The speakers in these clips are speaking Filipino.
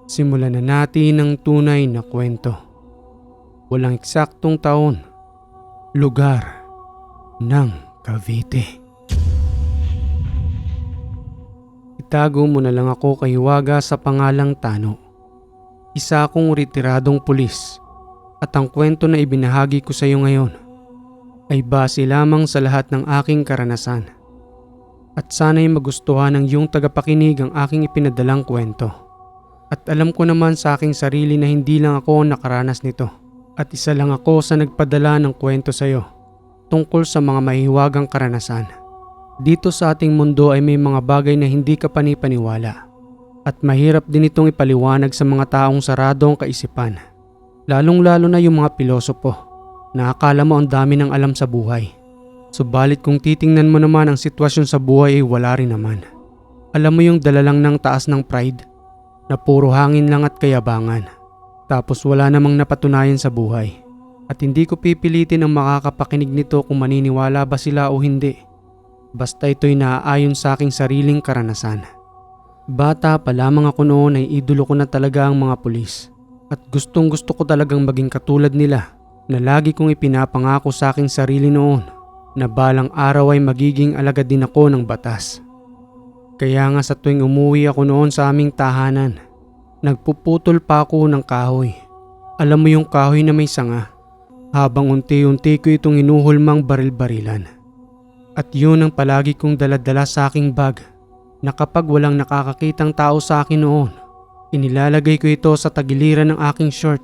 Simulan na natin ang tunay na kwento. Walang eksaktong taon, lugar ng Cavite. Itago mo na lang ako kay Hiwaga sa pangalang Tano. Isa akong retiradong pulis at ang kwento na ibinahagi ko sa iyo ngayon ay base lamang sa lahat ng aking karanasan. At sana'y magustuhan ng iyong tagapakinig ang aking ipinadalang kwento. At alam ko naman sa aking sarili na hindi lang ako nakaranas nito. At isa lang ako sa nagpadala ng kwento sa iyo tungkol sa mga mahiwagang karanasan. Dito sa ating mundo ay may mga bagay na hindi ka panipaniwala. At mahirap din itong ipaliwanag sa mga taong sarado ang kaisipan. Lalong-lalo na yung mga pilosopo na akala mo ang dami ng alam sa buhay. Subalit kung titingnan mo naman ang sitwasyon sa buhay ay wala rin naman. Alam mo yung dala lang ng taas ng pride na puro hangin lang at kayabangan. Tapos wala namang napatunayan sa buhay. At hindi ko pipilitin ang makakapakinig nito kung maniniwala ba sila o hindi. Basta ito'y naaayon sa aking sariling karanasan. Bata pa lamang ako noon ay idolo ko na talaga ang mga pulis. At gustong gusto ko talagang maging katulad nila na lagi kong ipinapangako sa aking sarili noon na balang araw ay magiging alagad din ako ng batas. Kaya nga sa tuwing umuwi ako noon sa aming tahanan, nagpuputol pa ako ng kahoy. Alam mo yung kahoy na may sanga, habang unti-unti ko itong inuhulmang baril-barilan. At yun ang palagi kong daladala sa aking bag na kapag walang nakakakitang tao sa akin noon, inilalagay ko ito sa tagiliran ng aking short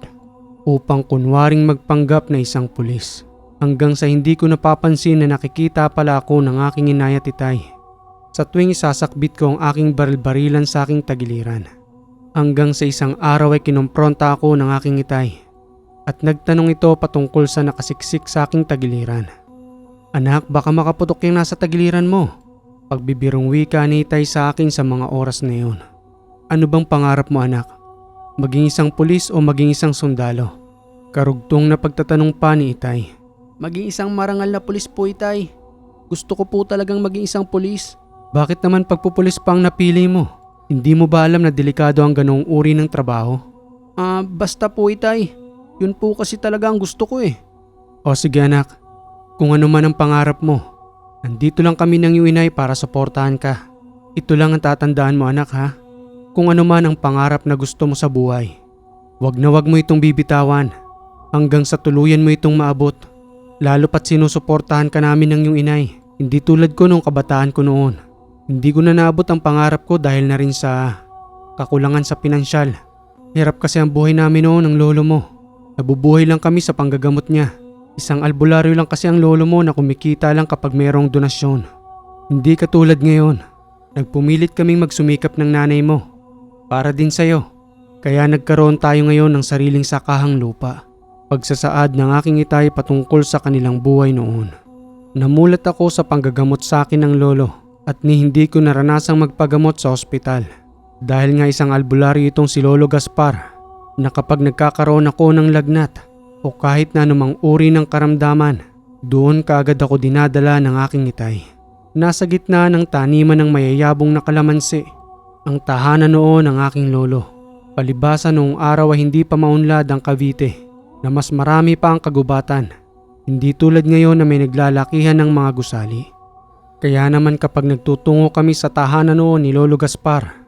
upang kunwaring magpanggap na isang pulis. Hanggang sa hindi ko napapansin na nakikita pala ako ng aking inay at itay. Sa tuwing isasakbit ko ang aking baril-barilan sa aking tagiliran. Hanggang sa isang araw ay kinompronta ako ng aking itay. At nagtanong ito patungkol sa nakasiksik sa aking tagiliran. Anak, baka makaputok yung nasa tagiliran mo. Pagbibirong wika ni itay sa akin sa mga oras na yun. Ano bang pangarap mo anak? Maging isang pulis o maging isang sundalo? Karugtong na pagtatanong pa ni itay. Maging isang marangal na pulis po, itay. Gusto ko po talagang maging isang pulis. Bakit naman pagpupulis pa ang napili mo? Hindi mo ba alam na delikado ang ganoong uri ng trabaho? Basta po, itay. Yun po kasi talaga ang gusto ko eh. O sige anak, kung ano man ang pangarap mo, nandito lang kami ng iyong inay para suportahan ka. Ito lang ang tatandaan mo anak ha. Kung ano man ang pangarap na gusto mo sa buhay, wag na wag mo itong bibitawan hanggang sa tuluyan mo itong maabot. Lalo pat sinusuportahan ka namin ng iyong inay. Hindi tulad ko nung kabataan ko noon. Hindi ko na naabot ang pangarap ko dahil na rin sa kakulangan sa pinansyal. Hirap kasi ang buhay namin noon ng lolo mo. Nabubuhay lang kami sa panggagamot niya. Isang albularyo lang kasi ang lolo mo na kumikita lang kapag mayroong donasyon. Hindi katulad ngayon. Nagpumilit kaming magsumikap ng nanay mo. Para din sa'yo. Kaya nagkaroon tayo ngayon ng sariling sakahang lupa. Pagsasaad ng aking itay patungkol sa kanilang buhay noon. Namulat ako sa panggagamot sa akin ng lolo at hindi ko naranasang magpagamot sa ospital. Dahil nga isang albularyo itong si Lolo Gaspar na kapag nagkakaroon ako ng lagnat o kahit na anumang uri ng karamdaman, doon kaagad ako dinadala ng aking itay. Nasa gitna ng taniman ng mayayabong na kalamansi, ang tahanan noon ng aking lolo. Palibasa noong araw ay hindi pa maunlad ang Cavite na mas marami pa ang kagubatan. Hindi tulad ngayon na may naglalakihan ng mga gusali. Kaya naman kapag nagtutungo kami sa tahanan noon ni Lolo Gaspar,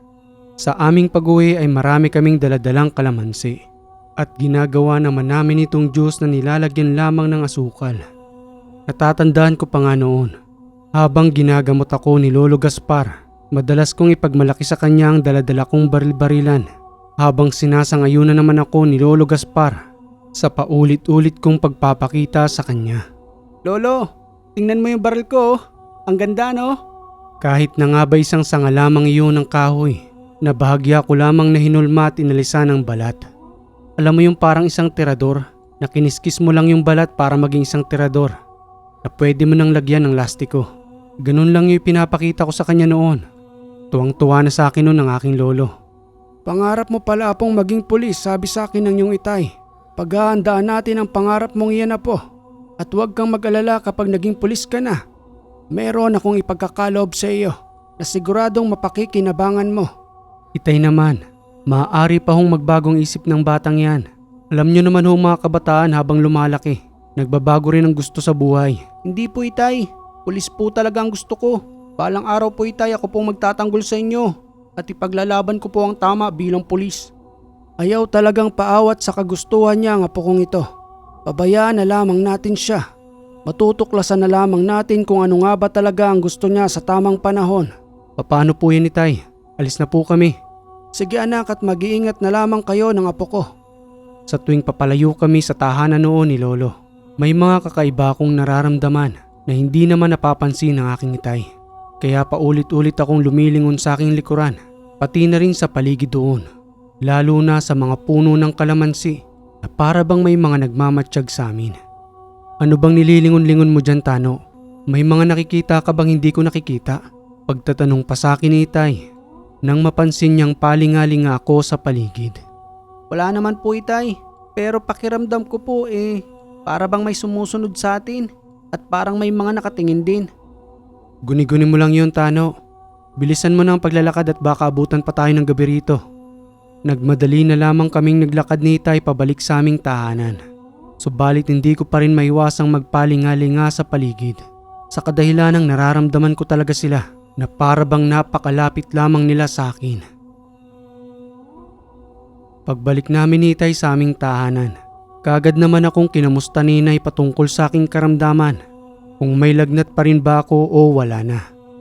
sa aming pag-uwi ay marami kaming daladalang kalamansi. At ginagawa naman namin itong juice na nilalagyan lamang ng asukal. Natatandaan ko pa nga noon, habang ginagamot ako ni Lolo Gaspar, madalas kong ipagmalaki sa kanya ang daladala kong baril-barilan. Habang sinasangayunan naman ako ni Lolo Gaspar sa paulit-ulit kong pagpapakita sa kanya. Lolo, tingnan mo yung baril ko. Ang ganda no? Kahit na nga ba isang sanga lamang iyon ng kahoy, na bahagya ko lamang na hinulma at inalisan ng balat. Alam mo yung parang isang tirador na kiniskis mo lang yung balat para maging isang tirador na pwede mo nang lagyan ng lastiko. Ganun lang yung pinapakita ko sa kanya noon. Tuwang-tuwa na sa akin noon ang aking lolo. Pangarap mo pala apong maging pulis, sabi sa akin ng iyong itay. Paghahandaan natin ang pangarap mong iyan apo. At huwag kang mag-alala kapag naging pulis ka na. Meron akong ipagkakaloob sa iyo na siguradong mapakikinabangan mo. Itay naman, Maaari pa hong magbagong isip ng batang yan. Alam nyo naman ho mga kabataan habang lumalaki, nagbabago rin ang gusto sa buhay. Hindi po itay, pulis po talaga ang gusto ko. Balang araw po itay ako pong magtatanggol sa inyo at ipaglalaban ko po ang tama bilang pulis. Ayaw talagang paawat sa kagustuhan niya ang apo kong ito. Pabayaan na lamang natin siya. Matutuklasan na lamang natin kung ano nga ba talaga ang gusto niya sa tamang panahon. Paano po yan itay? Alis na po kami. Sige anak at mag-iingat na lamang kayo ng apo ko. Sa tuwing papalayo kami sa tahanan noon ni Lolo, may mga kakaiba akong nararamdaman na hindi naman napapansin ng aking itay. Kaya paulit-ulit akong lumilingon sa aking likuran, pati na rin sa paligid doon. Lalo na sa mga puno ng kalamansi na para bang may mga nagmamatsyag sa amin. Ano bang nililingon-lingon mo dyan, Tano? May mga nakikita ka bang hindi ko nakikita? Pagtatanong pa sa akin ni itay, nang mapansin niyang palingalinga ako sa paligid. Wala naman po itay, pero pakiramdam ko po para bang may sumusunod sa atin at parang may mga nakatingin din. Guni-guni mo lang yun, Tano. Bilisan mo na ang paglalakad at baka abutan pa tayo ng gabi rito. Nagmadali na lamang kaming naglakad ni itay pabalik sa aming tahanan. Subalit hindi ko pa rin maiwasang magpalingalinga sa paligid. Sa kadahilanang nararamdaman ko talaga sila na para bang napakalapit lamang nila sa akin. Pagbalik namin ni itay sa aming tahanan, kaagad naman akong kinamusta ni inay patungkol sa aking karamdaman. Kung may lagnat pa rin ba ako o wala na.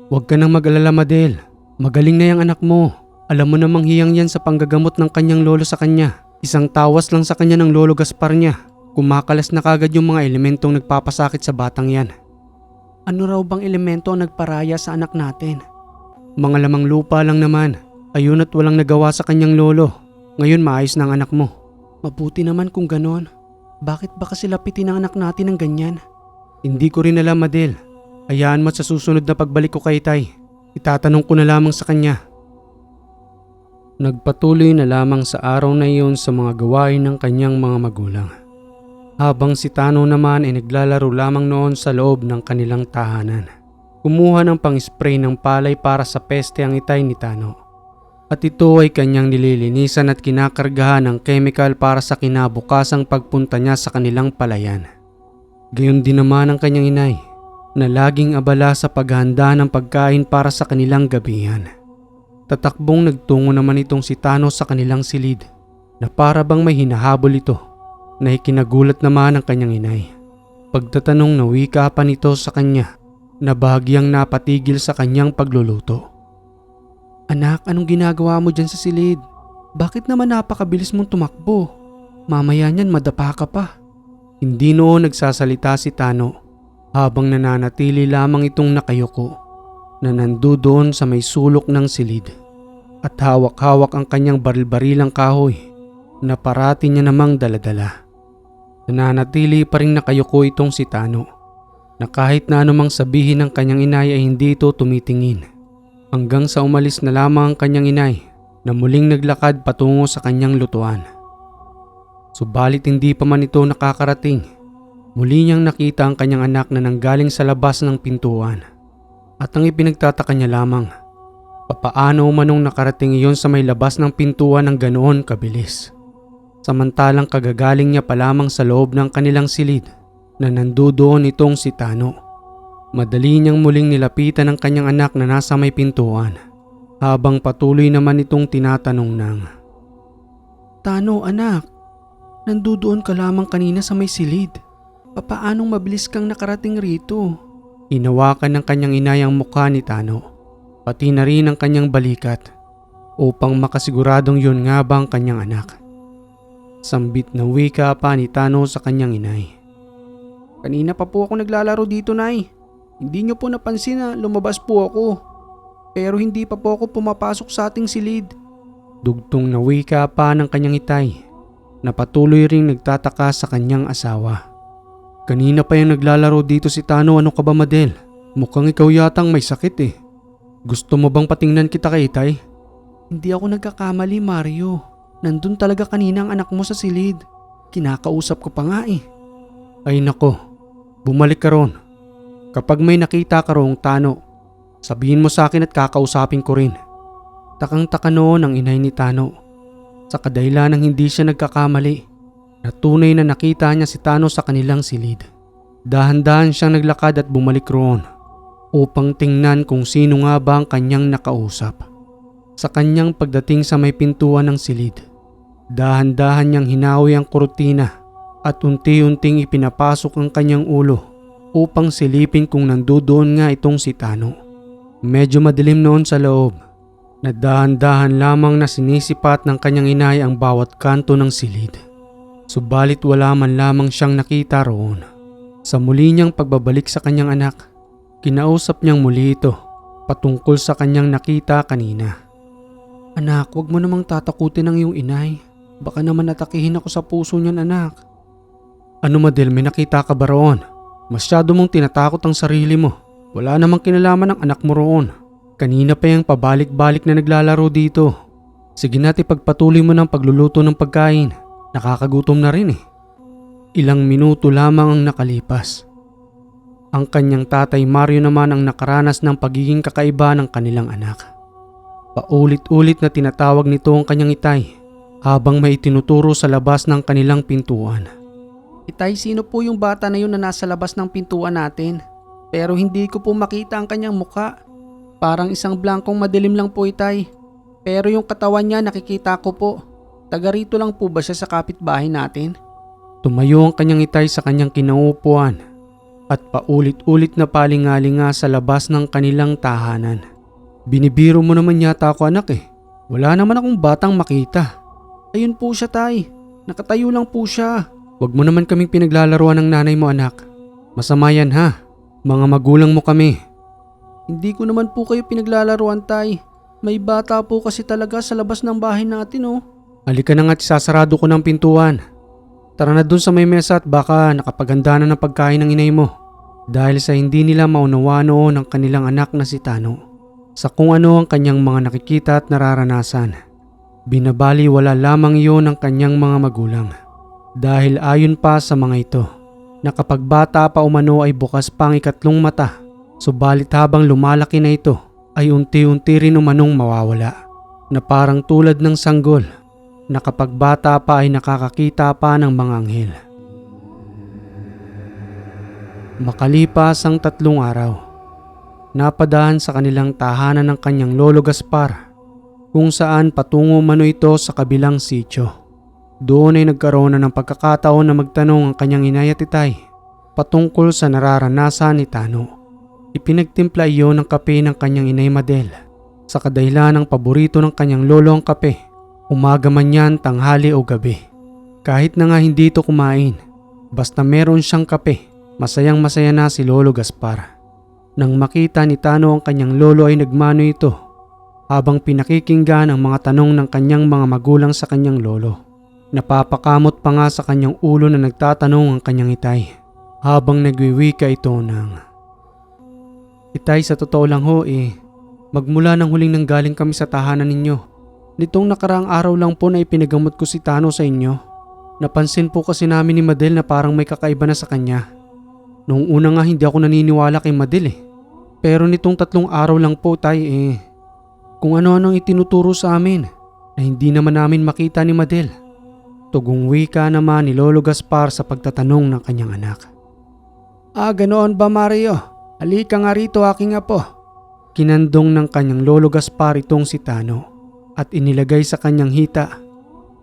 Huwag ka nang mag-alala, Madel. Magaling na yung anak mo. Alam mo namang hiyang yan sa panggagamot ng kanyang lolo sa kanya. Isang tawas lang sa kanya ng lolo Gaspar niya. Kumakalas na kagad yung mga elementong nagpapasakit sa batang yan. Ano raw bang elemento ang nagparaya sa anak natin? Mga lamang lupa lang naman. Ayun at walang nagawa sa kanyang lolo. Ngayon maayos na ang anak mo. Mabuti naman kung ganon. Bakit ba kasi lapitin ang anak natin ng ganyan? Hindi ko rin alam, Madel. Hayaan mo sa susunod na pagbalik ko kay Tay. Itatanong ko na lamang sa kanya. Nagpatuloy na lamang sa araw na iyon sa mga gawain ng kanyang mga magulang. Habang si Tano naman ay naglalaro lamang noon sa loob ng kanilang tahanan. Kumuha ng pang-spray ng palay para sa peste ang itay ni Tano. At ito ay kanyang nililinisan at kinakargahan ng chemical para sa kinabukasang pagpunta niya sa kanilang palayan. Gayon din naman ang kanyang inay na laging abala sa paghahanda ng pagkain para sa kanilang gabihan. Tatakbong nagtungo naman itong si Tano sa kanilang silid na para bang may hinahabol ito. Na ikinagulat naman ang kanyang inay. Pagtatanong na wika pa nito sa kanya na bahagyang napatigil sa kanyang pagluluto. Anak, anong ginagawa mo dyan sa silid? Bakit naman napakabilis mong tumakbo? Mamaya niyan madapa ka pa. Hindi noon nagsasalita si Tano habang nananatili lamang itong nakayuko na nandoon sa may sulok ng silid at hawak-hawak ang kanyang baril-barilang kahoy na parati niya namang daladala. Nananatili pa rin nakayuko itong si Tano na kahit na anumang sabihin ng kanyang inay ay hindi ito tumitingin hanggang sa umalis na lamang ang kanyang inay na muling naglakad patungo sa kanyang lutuan. Subalit hindi pa man ito nakakarating, muli niyang nakita ang kanyang anak na nanggaling sa labas ng pintuan at ang ipinagtataka niya lamang papaano manong nakarating iyon sa may labas ng pintuan ng ganoon kabilis. Samantalang kagagaling niya pa lamang sa loob ng kanilang silid na nandoon itong si Tano. Madali niyang muling nilapitan ang kanyang anak na nasa may pintuan habang patuloy naman itong tinatanong ng, Tano anak, nandoon ka lamang kanina sa may silid. Papaanong mabilis kang nakarating rito? Hinawakan ng kanyang inay ang mukha ni Tano, pati na rin ang kanyang balikat upang makasiguradong yun nga ba ang kanyang anak. Sambit na wika pa ni Tano sa kanyang inay. Kanina pa po ako naglalaro dito, Nay. Hindi niyo po napansin na lumabas po ako. Pero hindi pa po ako pumapasok sa ating silid. Dugtong na wika pa ng kanyang itay na patuloy ring nagtataka sa kanyang asawa. Kanina pa yung naglalaro dito si Tano, ano ka ba, Madel? Mukhang ikaw yatang may sakit eh. Gusto mo bang patingnan kita kay itay? Hindi ako nagkakamali, Mario. Nandun talaga kanina ang anak mo sa silid. Kinakausap ko pa nga eh. Ay nako, bumalik ka ron. Kapag may nakita ka rong Tano, sabihin mo sa akin at kakausapin ko rin. Takang-taka noon ang inay ni Tano sa kadahilan ng hindi siya nagkakamali na tunay na nakita niya si Tano sa kanilang silid. Dahan-dahan siyang naglakad at bumalik roon upang tingnan kung sino nga ba ang kanyang nakausap. Sa kanyang pagdating sa may pintuan ng silid, dahan-dahan niyang hinawi ang kurtina at unti-unting ipinapasok ang kanyang ulo upang silipin kung nandoon nga itong si Tano. Medyo madilim noon sa loob na dahan-dahan lamang na sinisipat ng kanyang inay ang bawat kanto ng silid. Subalit wala man lamang siyang nakita roon. Sa muli niyang pagbabalik sa kanyang anak, kinausap niyang muli ito patungkol sa kanyang nakita kanina. Anak, wag mo namang tatakutin ang iyong inay. Baka naman atakihin ako sa puso niyan, anak. Ano Madel, may nakita ka ba roon? Masyado mong tinatakot ang sarili mo. Wala namang kinalaman ng anak mo roon. Kanina pa yung pabalik-balik na naglalaro dito. Sige na't ipagpatuloy mo ng pagluluto ng pagkain. Nakakagutom na rin eh. Ilang minuto lamang ang nakalipas. Ang kanyang tatay Mario naman ang nakaranas ng pagiging kakaiba ng kanilang anak. Paulit-ulit na tinatawag nito ang kanyang itay habang may itinuturo sa labas ng kanilang pintuan. Itay, sino po yung bata na yun na nasa labas ng pintuan natin? Pero hindi ko po makita ang kanyang muka. Parang isang blankong madilim lang po, Itay. Pero yung katawan niya nakikita ko po. Taga rito lang po ba siya sa kapitbahay natin? Tumayo ang kanyang itay sa kanyang kinauupuan at paulit-ulit na palingalinga sa labas ng kanilang tahanan. Binibiro mo naman yata ako, anak eh. Wala naman akong batang makita. Ayun po siya, Tay. Nakatayo lang po siya. Huwag mo naman kaming pinaglalaruan ng nanay mo, anak. Masama yan ha. Mga magulang mo kami. Hindi ko naman po kayo pinaglalaruan, Tay. May bata po kasi talaga sa labas ng bahay natin, oh. Halika na nga't sasarado ko ng pintuan. Tara na dun sa may mesa at baka nakapaganda na ng pagkain ng inay mo. Dahil sa hindi nila maunawaan noon ang kanilang anak na si Tano sa kung ano ang kanyang mga nakikita at nararanasan. Binabali wala lamang iyon ng kanyang mga magulang. Dahil ayon pa sa mga ito, na kapag bata pa umano ay bukas pa ang ikatlong mata, subalit habang lumalaki na ito ay unti-unti rin umanong mawawala, na parang tulad ng sanggol na kapag bata pa ay nakakakita pa ng mga anghel. Makalipas ang 3 araw, napadahan sa kanilang tahanan ng kanyang lolo Gaspar kung saan patungo mano ito sa kabilang sityo. Doon ay nagkaroon na ng pagkakataon na magtanong ang kanyang inay at itay patungkol sa nararanasan ni Tano. Ipinagtimpla iyon ng kape ng kanyang inay Madel sa kadahilan ng paborito ng kanyang lolo ang kape, umaga man yan, tanghali o gabi. Kahit na nga hindi ito kumain, basta meron siyang kape, masayang masaya na si Lolo Gaspar. Nang makita ni Tano ang kanyang lolo ay nagmano ito habang pinakikinggan ang mga tanong ng kanyang mga magulang sa kanyang lolo. Napapakamot pa nga sa kanyang ulo na nagtatanong ang kanyang itay habang nagwiwika ito ng, Itay, sa totoo lang ho magmula nang huling nanggaling kami sa tahanan ninyo, nitong nakaraang araw lang po na ipinagamot ko si Tano sa inyo. Napansin po kasi namin ni Madel na parang may kakaiba na sa kanya. Noong una nga hindi ako naniniwala kay Madel Pero nitong 3 araw lang po, Tay, kung ano-ano ang itinuturo sa amin na hindi naman namin makita ni Madel. Tugong wika naman ni Lolo Gaspar sa pagtatanong ng kanyang anak. Ganoon ba, Mario? Halika nga rito, aking apo. Kinandong ng kanyang Lolo Gaspar itong si Tano at inilagay sa kanyang hita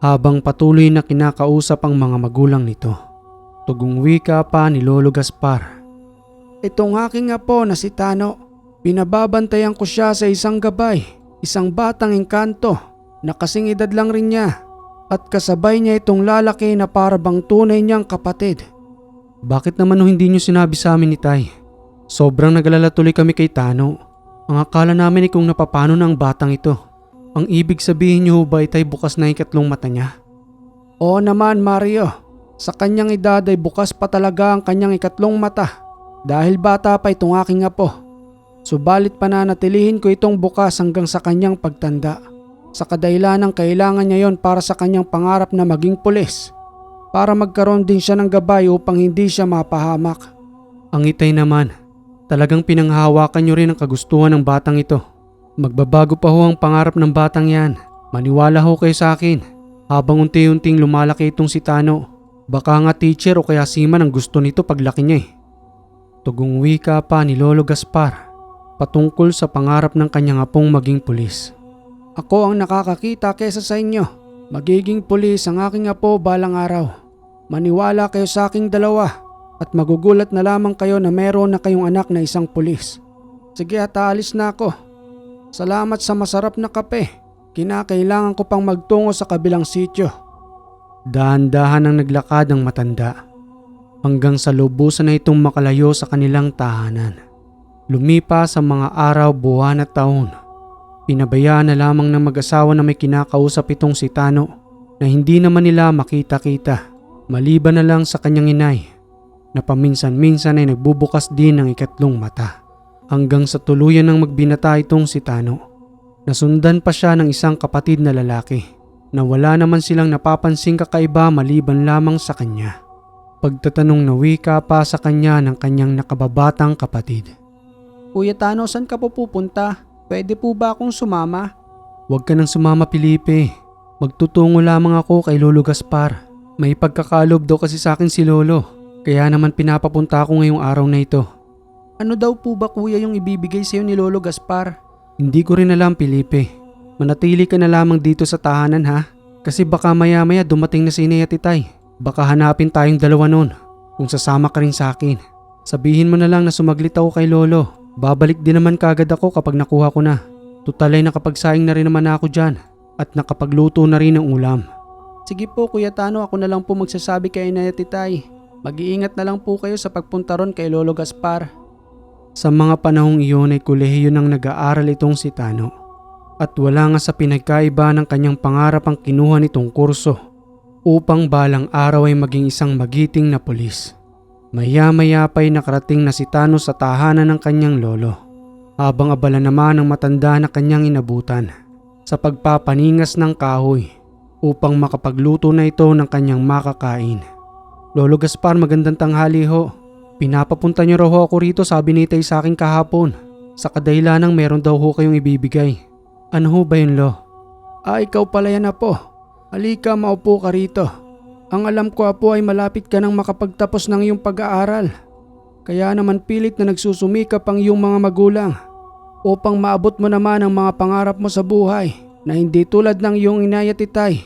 habang patuloy na kinakausap ang mga magulang nito. Tugong wika pa ni Lolo Gaspar. Itong aking apo na si Tano, binababantayan ko siya sa isang gabay, isang batang engkanto na kasing edad lang rin niya at kasabay niya itong lalaki na parabang tunay niyang kapatid. Bakit naman hindi niyo sinabi sa amin ni Tay? Sobrang nagalala tuloy kami kay Tano. Ang akala namin kung napapano na ang batang ito. Ang ibig sabihin niyo ba Tay bukas na yung 2 mata niya? Oo naman, Mario. Sa kanyang edad ay bukas pa talaga ang kanyang 2 mata dahil bata pa itong aking apo. Subalit pananatilihin ko itong bukas hanggang sa kanyang pagtanda. Sa kadahilan ng kailangan niya yon para sa kanyang pangarap na maging pulis. Para magkaroon din siya ng gabay upang hindi siya mapahamak. Ang itay naman, talagang pinanghahawakan niyo rin ang kagustuhan ng batang ito. Magbabago pa ho ang pangarap ng batang yan. Maniwala ho kayo sa akin. Habang unti-unting lumalaki itong si Tano, baka nga teacher o kaya seaman ang gusto nito paglaki niya eh. Tugong wika pa ni Lolo Gaspar patungkol sa pangarap ng kanyang apong maging pulis. Ako ang nakakakita kesa sa inyo. Magiging pulis ang aking apo balang araw. Maniwala kayo sa aking dalawa at magugulat na lamang kayo na meron na kayong anak na isang pulis. Sige at aalis na ako. Salamat sa masarap na kape. Kinakailangan ko pang magtungo sa kabilang sityo. Dahan-dahan ang naglakad ang matanda hanggang sa lubusan na itong makalayo sa kanilang tahanan. Lumipas ang mga araw, buwan at taon. Pinabayaan na lamang ng mag-asawa na may kinakausap itong si Tano na hindi naman nila makita-kita maliban na lang sa kanyang inay na paminsan-minsan ay nagbubukas din ng ikatlong mata. Hanggang sa tuluyan ng magbinata itong si Tano. Nasundan pa siya ng isang kapatid na lalaki na wala naman silang napapansing kakaiba maliban lamang sa kanya. Pagtatanong na wika pa sa kanya ng kanyang nakababatang kapatid. Kuya Tano, saan ka po pupunta? Pwede po ba akong sumama? Huwag ka nang sumama, Felipe. Magtutungo lamang ako kay Lolo Gaspar. May pagkakalob daw kasi sa akin si Lolo. Kaya naman pinapapunta ako ngayong araw na ito. Ano daw po ba kuya yung ibibigay sa'yo ni Lolo Gaspar? Hindi ko rin alam, Felipe. Manatili ka na lamang dito sa tahanan ha. Kasi baka maya-maya dumating na si Inay at Itay. Baka hanapin tayong dalawa nun. Kung sasama ka rin sa akin. Sabihin mo na lang na sumaglit ako kay Lolo. Babalik din naman kagad ako kapag nakuha ko na. Tutal ay nakapagsaing na rin naman ako dyan. At nakapagluto na rin ng ulam. Sige po Kuya Tano, ako na lang po magsasabi kay Inay at Itay. Mag-iingat na lang po kayo sa pagpunta ron kay Lolo Gaspar. Sa mga panahong iyon ay kolehiyo nang nag-aaral itong si Tano. At wala nga sa pinagkaiba ng kanyang pangarap ang kinuha nitong kurso upang balang araw ay maging isang magiting na pulis. Maya-maya pa'y nakarating na si Tano sa tahanan ng kanyang lolo. Habang abala naman ang matanda na kanyang inabutan sa pagpapaningas ng kahoy upang makapagluto na ito ng kanyang makakain. Lolo Gaspar, magandang tanghali ho. Pinapapunta niyo raw ho ako rito, sabi ni Tay sa akin kahapon. Sa kadahilanang meron daw ho kayong ibibigay. Ano ho ba yun, Lo? Ikaw pala yan, Apo. Halika, maupo ka rito. Ang alam ko, Apo, ay malapit ka nang makapagtapos ng iyong pag-aaral. Kaya naman pilit na nagsusumikap ang iyong mga magulang upang maabot mo naman ang mga pangarap mo sa buhay na hindi tulad ng iyong inay at itay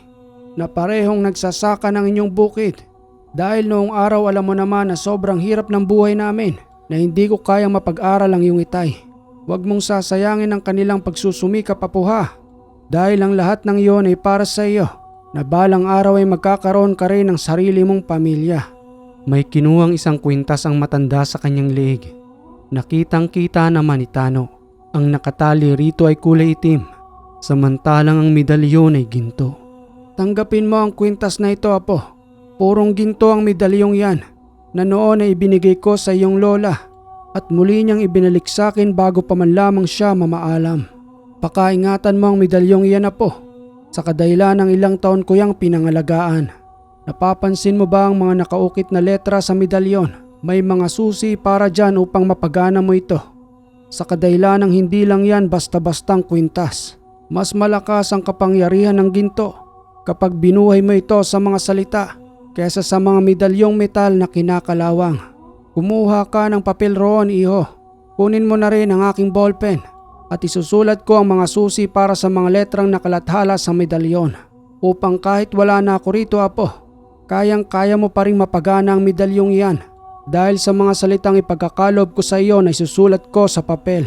na parehong nagsasaka ng inyong bukid. Dahil noong araw alam mo naman na sobrang hirap ng buhay namin na hindi ko kayang mapag-aral ang iyong itay. Huwag mong sasayangin ang kanilang pagsusumikap, Apo ha. Dahil ang lahat ng iyon ay para sa iyo na balang araw ay magkakaroon ka rin ng sarili mong pamilya. May kinuhang isang kwintas ang matanda sa kanyang leeg. Nakitang-kita naman ni Tano. Ang nakatali rito ay kulay itim, samantalang ang medalyon ay ginto. Tanggapin mo ang kwintas na ito, Apo. Purong ginto ang medalyong yan na noon ay ibinigay ko sa iyong lola at muli niyang ibinalik sa akin bago pa man lamang siya mamaalam. Pakaingatan mo ang medalyong yan, Apo. Sa kadahilan ng ilang taon ko yang pinangalagaan. Napapansin mo ba ang mga nakaukit na letra sa medalyon? May mga susi para dyan upang mapagana mo ito. Sa kadahilan ng hindi lang yan basta-bastang kwintas. Mas malakas ang kapangyarihan ng ginto kapag binuhay mo ito sa mga salita kaysa sa mga medalyong metal na kinakalawang. Kumuha ka ng papel roon, iho. Kunin mo na rin ang aking ballpen at isusulat ko ang mga susi para sa mga letrang nakalathala sa medalyon upang kahit wala na ako rito, Apo, kayang-kaya mo pa rin mapagana ang medalyong iyan dahil sa mga salitang ipagkakalob ko sa iyo na isusulat ko sa papel.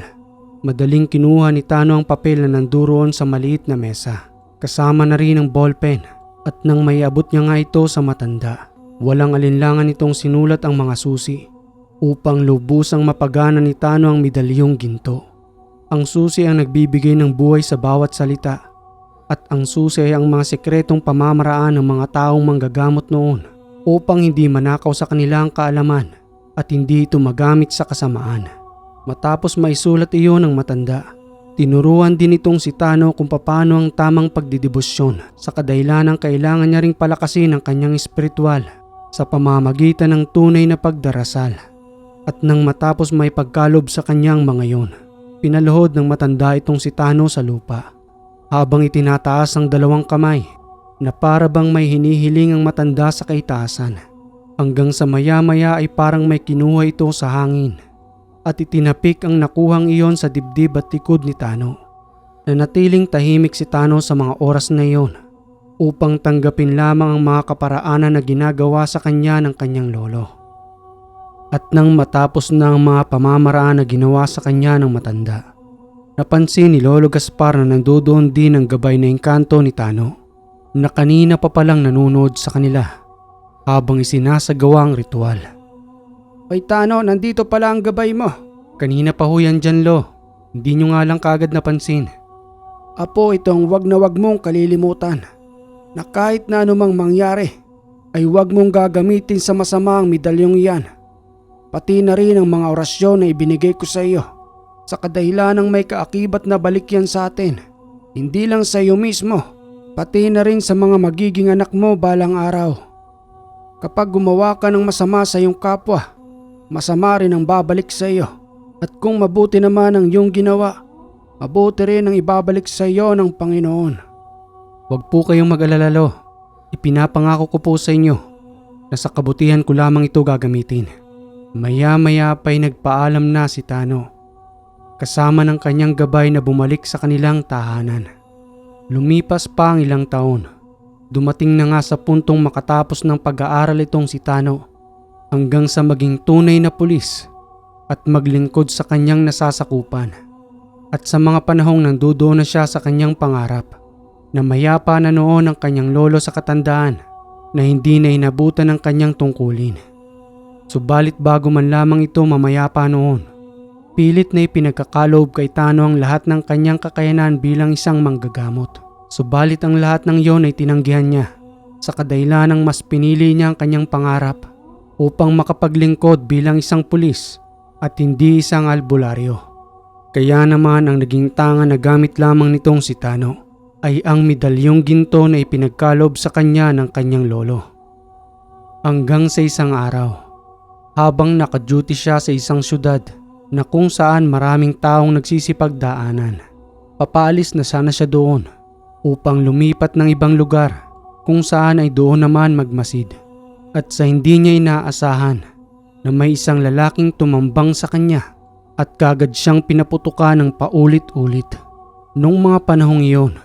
Madaling kinuha ni Tano ang papel na nanduroon sa maliit na mesa. Kasama na rin ang ballpen. At nang maiabot niya nga ito sa matanda, walang alinlangan itong sinulat ang mga susi upang lubusang mapagana ni Tano ang medalyong ginto. Ang susi ang nagbibigay ng buhay sa bawat salita at ang susi ay ang mga sekretong pamamaraan ng mga taong manggagamot noon upang hindi manakaw sa kanilang kaalaman at hindi ito magamit sa kasamaan. Matapos maisulat iyon ng matanda, tinuruan din itong si Tano kung paano ang tamang pagdidibosyon sa kadahilanang kailangan niya ring palakasin ang kanyang espiritual sa pamamagitan ng tunay na pagdarasal. At nang matapos may pagkalob sa kanyang mga yon, pinaluhod ng matanda itong si Tano sa lupa. Habang itinataas ang dalawang kamay, na para bang may hinihiling ang matanda sa kaitaasan. Hanggang sa maya-maya ay parang may kinuha ito sa hangin at itinapik ang nakuhang iyon sa dibdib at likod ni Tano. Nanatiling tahimik si Tano sa mga oras na iyon upang tanggapin lamang ang mga kaparaanan na ginagawa sa kanya ng kanyang lolo. At nang matapos na ang mga pamamaraan na ginawa sa kanya ng matanda, napansin ni Lolo Gaspar na nandoon din ang gabay na engkanto ni Tano na kanina pa palang nanonood sa kanila habang isinasagawa ang ritual. Ay Tano, nandito pala ang gabay mo. Kanina pa ho yan dyan, Lo. Hindi nyo nga lang kagad napansin. Apo, itong wag na wag mong kalilimutan na kahit na anumang mangyari ay wag mong gagamitin sa masama ang medalyong iyan. Pati na rin ang mga orasyon na ibinigay ko sa iyo sa kadahilanang may kaakibat na balik yan sa atin. Hindi lang sa iyo mismo, pati na rin sa mga magiging anak mo balang araw. Kapag gumawa ka ng masama sa iyong kapwa, masama rin ang babalik sa iyo. At kung mabuti naman ang iyong ginawa, mabuti rin ang ibabalik sa iyo ng Panginoon. Huwag po kayong mag-alala, Lo. Ipinapangako ko po sa inyo na sa kabutihan ko lamang ito gagamitin. Maya-maya pa'y nagpaalam na si Tano kasama ng kanyang gabay na bumalik sa kanilang tahanan. Lumipas pa ang ilang taon. Dumating na nga sa puntong makatapos ng pag-aaral itong si Tano hanggang sa maging tunay na pulis at maglingkod sa kanyang nasasakupan. At sa mga panahong nandoon na siya sa kanyang pangarap na mayapa na noon ang kanyang lolo sa katandaan na hindi na inabutan ng kanyang tungkulin. Subalit bago man lamang ito mamayapa noon, pilit na ipinagkakaloob kay Tano ang lahat ng kanyang kakayanan bilang isang manggagamot. Subalit ang lahat ng iyon ay tinanggihan niya sa kadahilanang mas pinili niya ang kanyang pangarap upang makapaglingkod bilang isang pulis at hindi isang albularyo. Kaya naman ang naging tanga na gamit lamang nitong si Tano ay ang medalyong ginto na ipinagkaloob sa kanya ng kanyang lolo. Hanggang sa isang araw, habang naka-duty siya sa isang syudad na kung saan maraming taong nagsisipagdaanan, papaalis na sana siya doon upang lumipat ng ibang lugar kung saan ay doon naman magmasid. At sa hindi niya inaasahan na may isang lalaking tumambang sa kanya at kagad siyang pinaputukan ng paulit-ulit. Nung mga panahong iyon,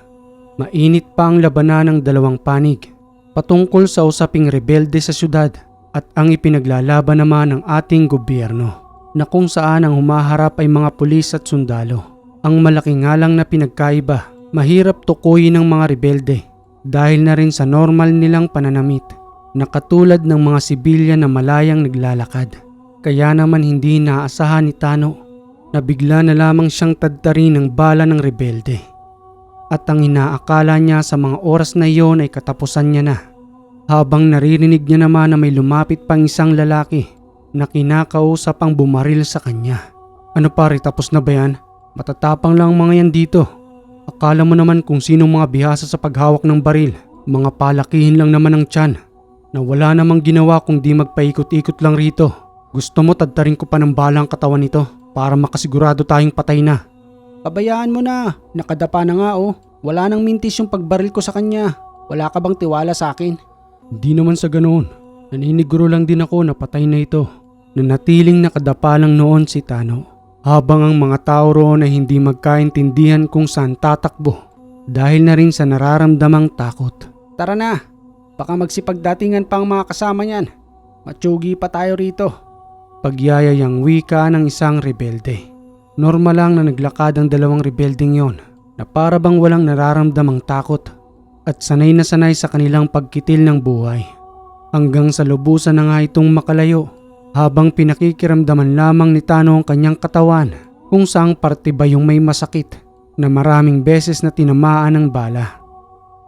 mainit pa ang labanan ng dalawang panig patungkol sa usaping rebelde sa syudad at ang ipinaglalaban naman ng ating gobyerno na kung saan ang humaharap ay mga pulis at sundalo. Ang malaki nga lang na pinagkaiba, mahirap tukuyin ng mga rebelde dahil na rin sa normal nilang pananamit na katulad ng mga sibilyan na malayang naglalakad. Kaya naman hindi naasahan ni Tano na bigla na lamang siyang tadtarin ng bala ng rebelde. At ang inaakala niya sa mga oras na iyon ay katapusan niya na, habang naririnig niya naman na may lumapit pang isang lalaki na kinakausap ang bumaril sa kanya. Ano pare, tapos na ba yan? Matatapang lang mga yan dito. Akala mo naman kung sinong mga bihasa sa paghawak ng baril. Mga palakihin lang naman ang tiyan na wala namang ginawa kung di magpaikot-ikot lang rito. Gusto mo tadtarin ko pa ng bala ang katawan nito para makasigurado tayong patay na. Pabayaan mo na, nakadapa na nga oh. Wala nang mintis yung pagbaril ko sa kanya. Wala ka bang tiwala sa akin? Hindi naman sa ganoon. Naniniguro lang din ako na patay na ito. Nanatiling nakadapa lang noon si Tano habang ang mga tao roon ay hindi magkaintindihan kung saan tatakbo dahil na rin sa nararamdamang takot. Tara na, baka magsipagdatingan pa ang mga kasama niyan. Matsugi pa tayo rito. Pagyayayang wika ng isang rebelde. Normal lang na naglakad ang dalawang rebeldeng yon na para bang walang nararamdamang takot at sanay na sanay sa kanilang pagkitil ng buhay. Hanggang sa lubusan na nga itong makalayo habang pinakikiramdaman lamang ni Tano ang kanyang katawan kung saang parte ba yung may masakit na maraming beses na tinamaan ng bala.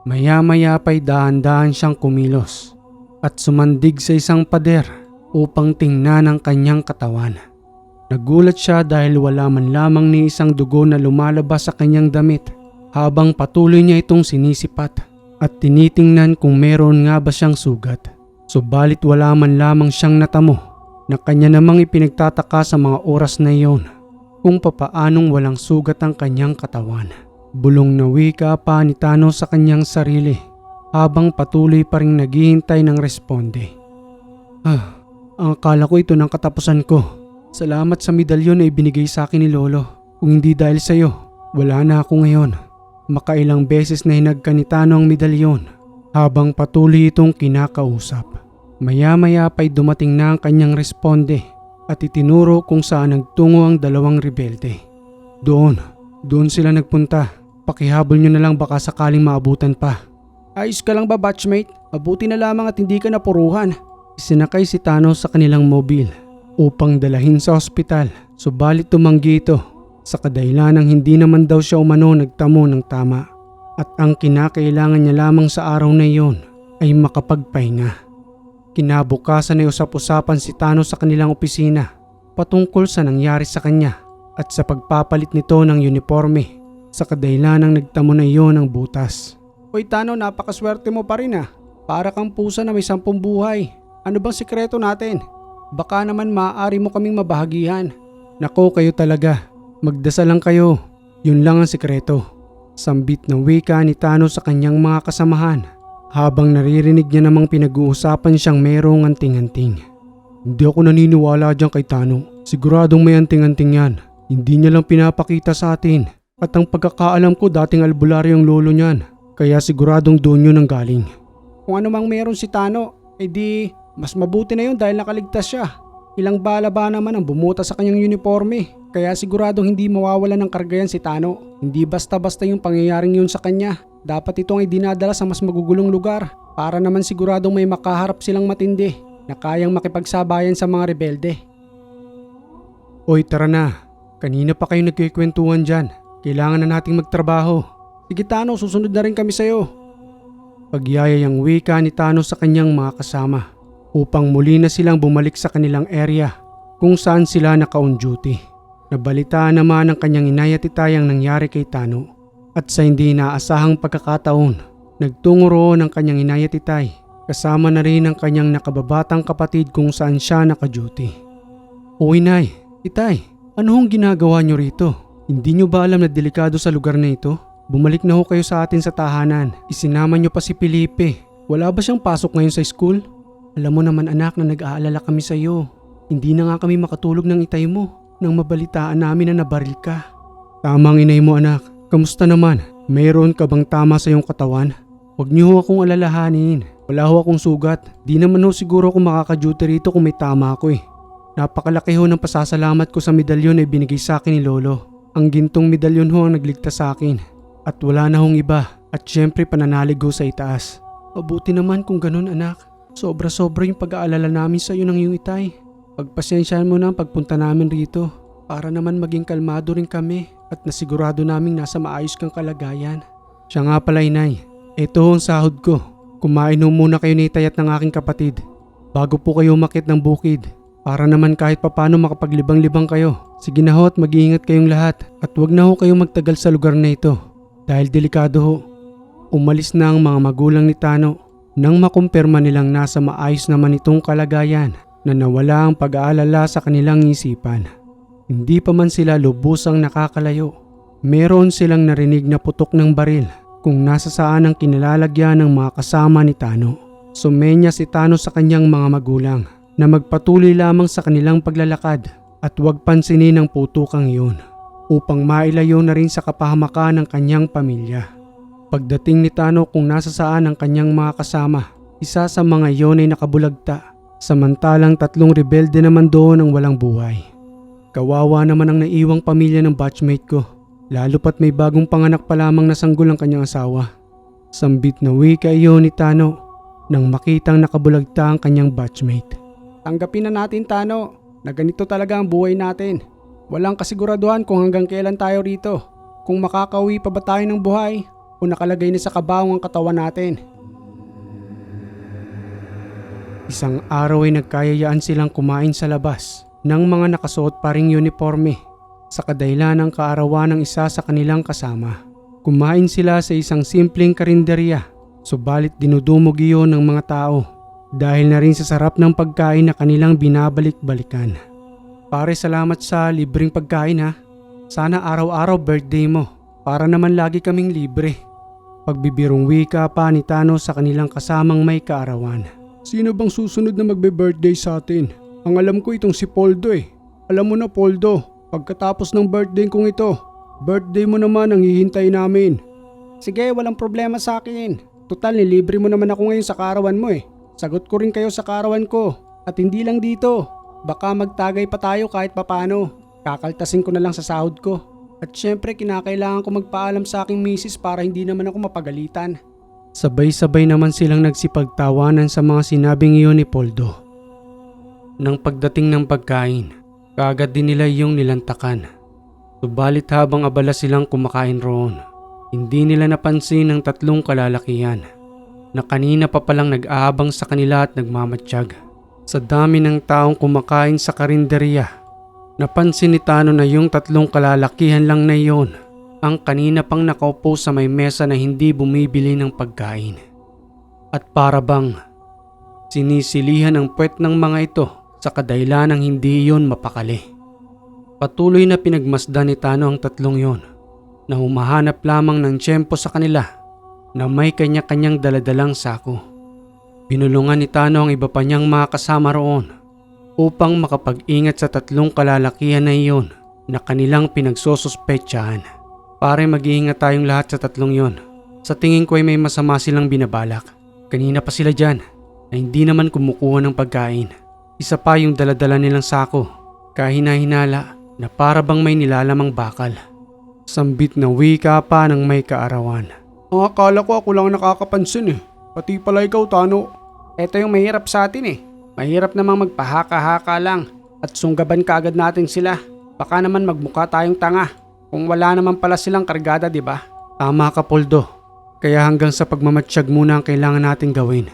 Maya-maya pa'y dahan-dahan siyang kumilos at sumandig sa isang pader upang tingnan ang kanyang katawan. Nagulat siya dahil wala man lamang ni isang dugo na lumalabas sa kanyang damit habang patuloy niya itong sinisipat at tinitingnan kung meron nga ba siyang sugat. Subalit wala man lamang siyang natamo na kanya namang ipinagtataka sa mga oras na iyon kung papaanong walang sugat ang kanyang katawan. Bulong na wika pa ni Tano sa kanyang sarili habang patuloy pa rin naghihintay ng responde. Ang akala ko ito ng katapusan ko. Salamat sa medalyon na ibinigay sa akin ni Lolo. Kung hindi dahil sa iyo, wala na ako ngayon. Makailang beses na hinagka ni Tano ang medalyon habang patuloy itong kinakausap. Maya-maya pa'y dumating na ang kanyang responde at itinuro kung saan nagtungo ang dalawang rebelde. Doon sila nagpunta. Pakihabol nyo na lang baka sakaling maabutan pa. Ayos ka lang ba, batchmate? Mabuti na lamang at hindi ka napuruhan. Sinakay si Tano sa kanilang mobil upang dalahin sa ospital, subalit tumanggi ito sa kadahilanang hindi naman daw siya umano nagtamo ng tama at ang kinakailangan niya lamang sa araw na iyon ay makapagpahinga. Kinabukasan ay usap-usapan si Tano sa kanilang opisina patungkol sa nangyari sa kanya at sa pagpapalit nito ng uniforme sa kadahilanang nagtamo na iyon ng butas. Hoy Tano, napakaswerte mo pa rin ah. Para kang pusa na may 10 buhay. Ano bang sikreto natin? Baka naman maaari mo kaming mabahagihan. Nako, kayo talaga. Magdasal lang kayo. Yun lang ang sikreto. Sambit na wika ni Tano sa kanyang mga kasamahan habang naririnig niya namang pinag-uusapan siyang merong anting-anting. Hindi ako naniniwala dyan kay Tano. Siguradong may anting-anting yan. Hindi niya lang pinapakita sa atin. At ang pagkakaalam ko dating albularyo ang lolo niyan. Kaya siguradong doon yun ang galing. Kung ano mang meron si Tano, edi mas mabuti na yun dahil nakaligtas siya. Ilang bala ba naman ang bumuta sa kanyang uniforme. Kaya siguradong hindi mawawala ng kargayan si Tano. Hindi basta-basta yung pangyayaring yun sa kanya. Dapat itong ay dinadala sa mas magugulong lugar para naman siguradong may makaharap silang matindi na kayang makipagsabayan sa mga rebelde. Oy, tara na. Kanina pa kayo nagkikwentuhan dyan. Kailangan na nating magtrabaho. Sige Tano, susunod na rin kami sa'yo. Pagyayayang wika ni Tano sa kanyang mga kasama upang muli na silang bumalik sa kanilang area kung saan sila naka-on duty. Nabalitaan naman ng kanyang inay at itay ang nangyari kay Tano at sa hindi inaasahang pagkakataon, nagtungo roon ang kanyang inay at itay kasama na rin ang kanyang nakababatang kapatid kung saan siya naka-duty. O inay, itay, ano hong ginagawa nyo rito? Hindi nyo ba alam na delikado sa lugar na ito? Bumalik na ho kayo sa atin sa tahanan. Isinama nyo pa si Felipe. Wala ba siyang pasok ngayon sa school? Alam mo naman anak na nag-aalala kami sa iyo. Hindi na nga kami makatulog ng itay mo nang mabalitaan namin na nabaril ka. Tamang inay mo anak. Kamusta naman? Mayroon ka bang tama sa iyong katawan? Huwag niyo ho akong alalahanin. Wala ho akong sugat. Di naman ho siguro ako makaka-duty rito kung may tama ako eh. Napakalaki ho ng pasasalamat ko sa medalyon na ibinigay sa akin ni Lolo. Ang gintong medalyon ho ang nagligtas sa akin. At wala na hong iba. At syempre pananalig ho sa itaas. Mabuti naman kung ganun anak. Sobra-sobra yung pag-aalala namin sa iyo ng iyong itay. Pagpasensyahan mo na ang pagpunta namin rito para naman maging kalmado rin kami at nasigurado naming nasa maayos kang kalagayan. Siya nga pala inay, ito ang sahod ko. Kumain ho muna kayo ni itay at ng aking kapatid bago po kayo umakyat ng bukid para naman kahit papano makapaglibang-libang kayo. Sige na ho at mag-iingat kayong lahat at wag na ho kayong magtagal sa lugar na ito dahil delikado ho. Umalis na ang mga magulang ni Tano nang makumpirma nilang nasa maayos naman itong kalagayan na nawala ang pag-aalala sa kanilang isipan. Hindi pa man sila lubusang nakakalayo. Meron silang narinig na putok ng baril kung nasa saan ang kinalalagyan ng mga kasama ni Tano. Sumenya si Tano sa kanyang mga magulang na magpatuloy lamang sa kanilang paglalakad at huwag pansinin ang putukang iyon upang mailayo na rin sa kapahamakan ng kanyang pamilya. Pagdating ni Tano kung nasa saan ang kanyang mga kasama, isa sa mga iyon ay nakabulagta, samantalang 3 rebelde naman doon ang walang buhay. Kawawa naman ang naiwang pamilya ng batchmate ko, lalo pat may bagong panganak pa lamang na sanggol ang kanyang asawa. Sambit na wika iyon ni Tano nang makitang nakabulagta ang kanyang batchmate. Tanggapin na natin Tano, na ganito talaga ang buhay natin. Walang kasiguraduhan kung hanggang kailan tayo rito, kung makakauwi pa ba tayo ng buhay o nakalagay na sa kabaong ang katawan natin. Isang araw ay nagkayayaan silang kumain sa labas ng mga nakasuot pa ring uniforme sa kadahilan ng kaarawan ng isa sa kanilang kasama. Kumain sila sa isang simpleng karinderya, subalit dinudumog iyon ng mga tao dahil na rin sa sarap ng pagkain na kanilang binabalik-balikan. Pare, salamat sa libreng pagkain ha. Sana araw-araw birthday mo para naman lagi kaming libre. Pagbibirong wika pa ni Tano sa kanilang kasamang may kaarawan. Sino bang susunod na magbe-birthday sa atin? Ang alam ko itong si Poldo eh. Alam mo na Poldo, pagkatapos ng birthday kong ito, birthday mo naman ang hihintay namin. Sige, walang problema sa akin. Total, nilibre mo naman ako ngayon sa kaarawan mo eh. Sagot ko rin kayo sa kaarawan ko. At hindi lang dito. Baka magtagay pa tayo kahit papano. Kakaltasin ko na lang sa sahod ko. At syempre kinakailangan ko magpaalam sa aking misis para hindi naman ako mapagalitan. Sabay-sabay naman silang nagsipagtawanan sa mga sinabing iyon ni Poldo. Nang pagdating ng pagkain, kaagad din nila yung nilantakan. Subalit habang abala silang kumakain roon, hindi nila napansin ang tatlong kalalakihan na kanina pa palang nag-aabang sa kanila at nagmamatsyag. Sa dami ng taong kumakain sa karinderya, napansin ni Tano na yung tatlong kalalakihan lang na iyon ang kanina pang nakaupo sa may mesa na hindi bumibili ng pagkain. At para bang sinisilihan ang puwet ng mga ito sa kadahilanang hindi iyon mapakali. Patuloy na pinagmasdan ni Tano ang tatlong iyon na humahanap lamang ng tiyempo sa kanila na may kanya-kanyang daladalang sako. Binulungan ni Tano ang iba pa niyang mga kasama roon upang makapag-ingat sa tatlong kalalakihan na iyon na kanilang pinagsosospetsahan. Pare, mag-iingat tayong lahat sa tatlong iyon. Sa tingin ko ay may masama silang binabalak. Kanina pa sila dyan na hindi naman kumukuha ng pagkain. Isa pa yung daladala nilang sako, kahina-hinala na para bang may nilalamang bakal. Sambit na wika pa ng may kaarawan. Ang akala ko ako lang nakakapansin eh. Pati pala ikaw Tano. Ito yung mahirap sa atin eh. Mahirap namang magpahaka-haka lang at sunggaban kaagad natin sila. Baka naman magmukha tayong tanga kung wala naman pala silang kargada, di ba? Tama ka Poldo. Kaya hanggang sa pagmamatsyag muna ang kailangan nating gawin.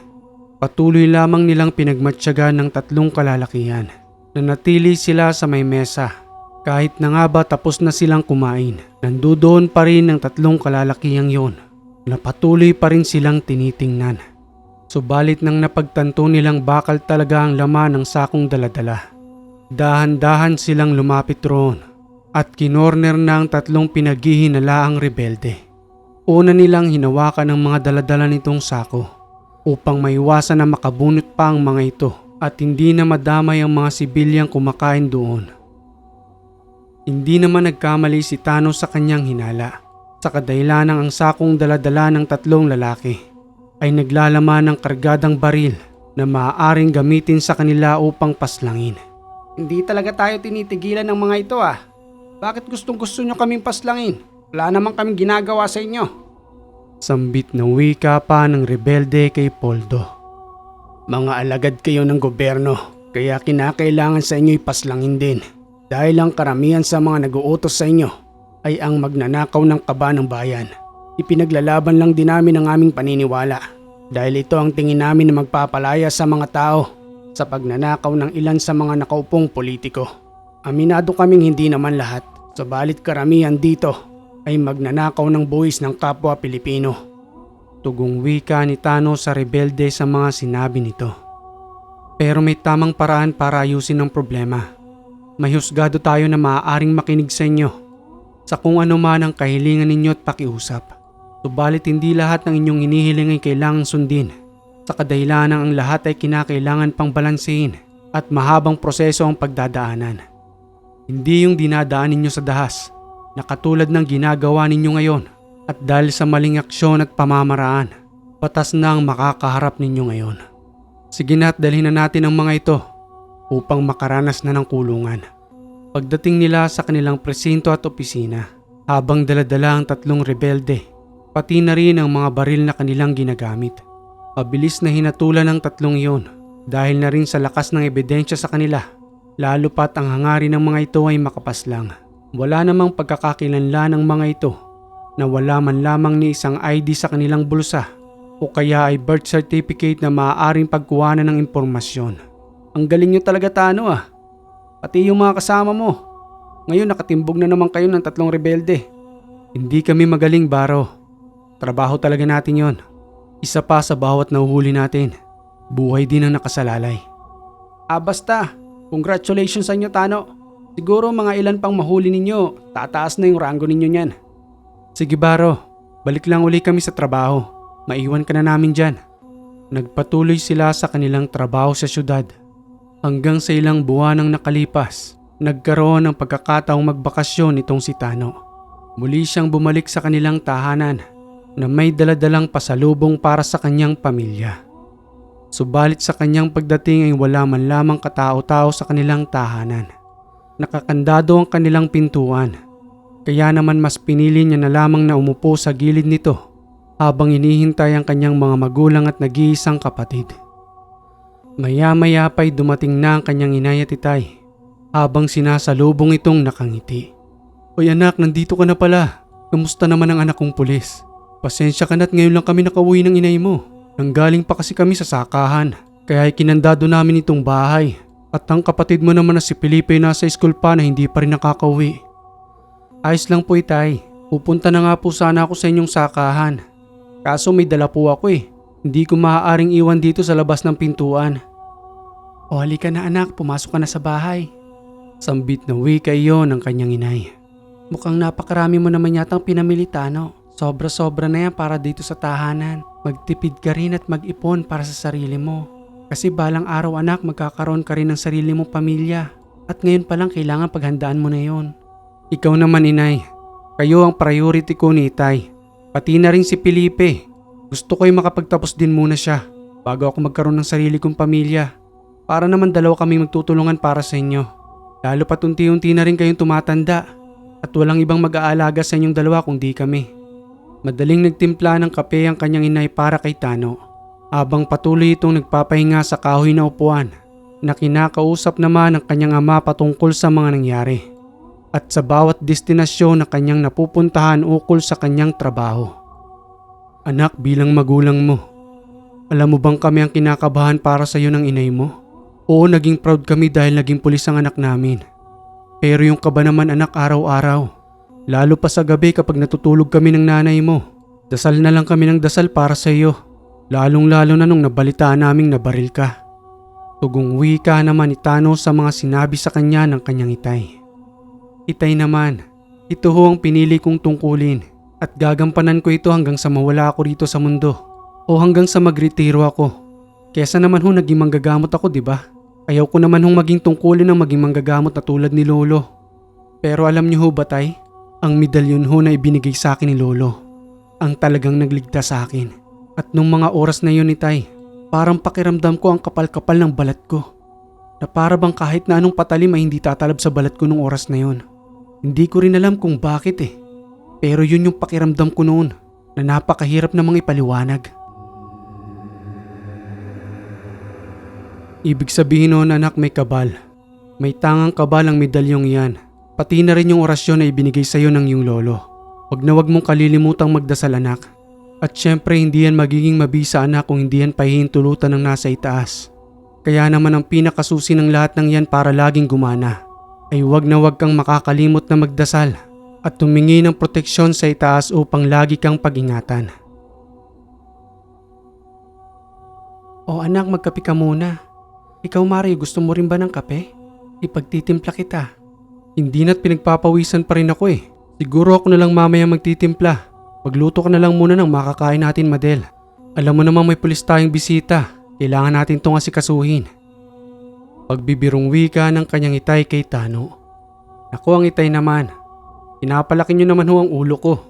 Patuloy lamang nilang pinagmatsyagan ng tatlong kalalakihan. Nanatili sila sa may mesa. Kahit na nga ba tapos na silang kumain, nandoon pa rin ang tatlong kalalakihang yon na patuloy pa rin silang tinitingnan. Subalit nang napagtanto nilang bakal talaga ang laman ng sakong daladala, dahan-dahan silang lumapit roon at kinorner na ang tatlong pinaghihinalaang rebelde. Una nilang hinawakan ang mga daladala nitong sako upang maiwasan na makabunot pa ang mga ito at hindi na madamay ang mga sibilyang kumakain doon. Hindi naman nagkamali si Tano sa kanyang hinala sa kadahilanang ang sakong daladala ng tatlong lalaki ay naglalaman ng kargadang baril na maaaring gamitin sa kanila upang paslangin. Hindi talaga tayo tinitigilan ng mga ito ah. Bakit gustong-gusto nyo kaming paslangin? Wala naman kaming ginagawa sa inyo. Sambit na wika pa ng rebelde kay Poldo. Mga alagad kayo ng gobyerno, kaya kinakailangan sa inyo ipaslangin din. Dahil ang karamihan sa mga nag-uutos sa inyo ay ang magnanakaw ng kaba ng bayan. Ipinaglalaban lang din namin ang aming paniniwala dahil ito ang tingin namin na magpapalaya sa mga tao sa pagnanakaw ng ilan sa mga nakaupong politiko. Aminado kaming hindi naman lahat, subalit karamihan dito ay magnanakaw ng buwis ng kapwa Pilipino. Tugong wika ni Tano sa rebelde sa mga sinabi nito. Pero may tamang paraan para ayusin ang problema. May husgado tayo na maaaring makinig sa inyo sa kung ano man ang kahilingan ninyo at pakiusap. Subalit hindi lahat ng inyong inihiling ay kailangang sundin sa kadahilanang ang lahat ay kinakailangan pang balansehin at mahabang proseso ang pagdadaanan. Hindi yung dinadaan ninyo sa dahas na katulad ng ginagawa ninyo ngayon at dahil sa maling aksyon at pamamaraan, batas na ang makakaharap ninyo ngayon. Sige na at dalhin na natin ang mga ito upang makaranas na ng kulungan. Pagdating nila sa kanilang presinto at opisina, habang daladala ang tatlong rebelde, pati na rin ang mga baril na kanilang ginagamit. Pabilis na hinatulan ng tatlong iyon dahil na rin sa lakas ng ebidensya sa kanila, lalo pat ang hangarin ng mga ito ay makapaslang. Wala namang pagkakakilanlan ng mga ito na wala man lamang ni isang ID sa kanilang bulsa o kaya ay birth certificate na maaaring pagkuhanan ng impormasyon. Ang galing nyo talaga Tano ah. Pati yung mga kasama mo. Ngayon nakatimbog na naman kayo ng tatlong rebelde. Hindi kami magaling Baro. Trabaho talaga natin yon. Isa pa sa bawat nahuhuli natin. Buhay din ang nakasalalay. Basta. Congratulations sa inyo Tano. Siguro mga ilan pang mahuli ninyo, tataas na yung rango ninyo niyan. Sige Baro, Balik lang uli kami sa trabaho. Maiwan ka na namin dyan. Nagpatuloy sila sa kanilang trabaho sa syudad. Hanggang sa ilang buwan ang nakalipas, nagkaroon ng pagkakataong magbakasyon itong si Tano. Muli siyang bumalik sa kanilang tahanan na may daladalang pasalubong para sa kanyang pamilya. Subalit sa kanyang pagdating ay wala man lamang katao-tao sa kanilang tahanan. Nakakandado ang kanilang pintuan, kaya naman mas pinili niya na lamang na umupo sa gilid nito habang hinihintay ang kanyang mga magulang at nag-iisang kapatid. Maya-maya pa'y dumating na ang kanyang inay at itay habang sinasalubong itong nakangiti. "Oy anak, nandito ka na pala. Kamusta naman ang anak kong pulis? Pasensya ka na't ngayon lang kami nakauwi ng inay mo. Nanggaling pa kasi kami sa sakahan, kaya ikinandado namin itong bahay. At ang kapatid mo naman na si Felipe nasa school pa na hindi pa rin nakakauwi." "Ayos lang po itay. Pupunta na nga po sana ako sa inyong sakahan. Kaso may dala po ako eh. Hindi ko maaaring iwan dito sa labas ng pintuan." "O halika na anak, pumasok ka na sa bahay." Sambit na wika iyon ng kanyang inay. "Mukhang napakarami mo naman yatang pinamili, Tano. Sobra-sobra na yan para dito sa tahanan. Magtipid ka rin at mag-ipon para sa sarili mo. Kasi balang araw anak, magkakaroon ka rin ng sarili mong pamilya. At ngayon pa lang kailangan paghandaan mo na yon." "Ikaw naman inay, kayo ang priority ko ni itay. Pati na rin si Felipe. Gusto ko'y makapagtapos din muna siya bago ako magkaroon ng sarili kong pamilya. Para naman dalawa kaming magtutulungan para sa inyo. Lalo pat unti-unti na rin kayong tumatanda at walang ibang mag-aalaga sa inyong dalawa kundi kami." Madaling nagtimpla ng kape ang kanyang inay para kay Tano habang patuloy itong nagpapahinga sa kahoy na upuan na kinakausap naman ang kanyang ama patungkol sa mga nangyari at sa bawat destinasyon na kanyang napupuntahan ukol sa kanyang trabaho. "Anak, bilang magulang mo, alam mo bang kami ang kinakabahan para sa iyo ng inay mo? Oo, naging proud kami dahil naging pulis ang anak namin. Pero yung kaba naman anak araw-araw. Lalo pa sa gabi kapag natutulog kami ng nanay mo. Dasal na lang kami ng dasal para sa iyo. Lalong-lalo na nung nabalitaan naming nabaril ka." Tugong wika naman ni Tano sa mga sinabi sa kanya ng kanyang itay. "Itay naman, ito ho ang pinili kong tungkulin at gagampanan ko ito hanggang sa mawala ako rito sa mundo o hanggang sa magretiro ako. Kesa naman ho naging manggagamot ako, di ba? Ayaw ko naman hong maging tungkulin ng maging manggagamot na tulad ni Lolo. Pero alam niyo ho ba tay, ang medalyon ho na ibinigay sa akin ni Lolo ang talagang nagligtas sa akin. At nung mga oras na yun ni tay, parang pakiramdam ko ang kapal-kapal ng balat ko. Na para bang kahit na anong patalim ay hindi tatalab sa balat ko nung oras na yun. Hindi ko rin alam kung bakit eh. Pero yun yung pakiramdam ko noon na napakahirap namang ipaliwanag." Ibig sabihin noon anak, may kabal. May tangang kabal ang medalyong iyan. Pati na rin yung orasyon na ibinigay sa iyo ng iyong lolo. Wag na wag mong kalilimutang magdasal anak. At syempre hindi yan magiging mabisa anak kung hindi yan pahihintulutan ng nasa itaas. Kaya naman ang pinakasusi ng lahat ng yan para laging gumana ay wag na wag kang makakalimot na magdasal at tumingi ng proteksyon sa itaas upang lagi kang pag-ingatan. "O anak, magkape ka muna. Ikaw Mari, gusto mo rin ba ng kape? Ipagtitimpla kita." "Hindi na't pinagpapawisan pa rin ako eh. Siguro ako na lang mamaya magtitimpla. Magluto ka na lang muna ng makakain natin, Madel. Alam mo namang may pulis tayong bisita. Kailangan natin itong asikasuhin." Pagbibirong wika ng kanyang itay kay Tano. "Naku ang itay naman. Pinapalaki niyo naman ho ang ulo ko.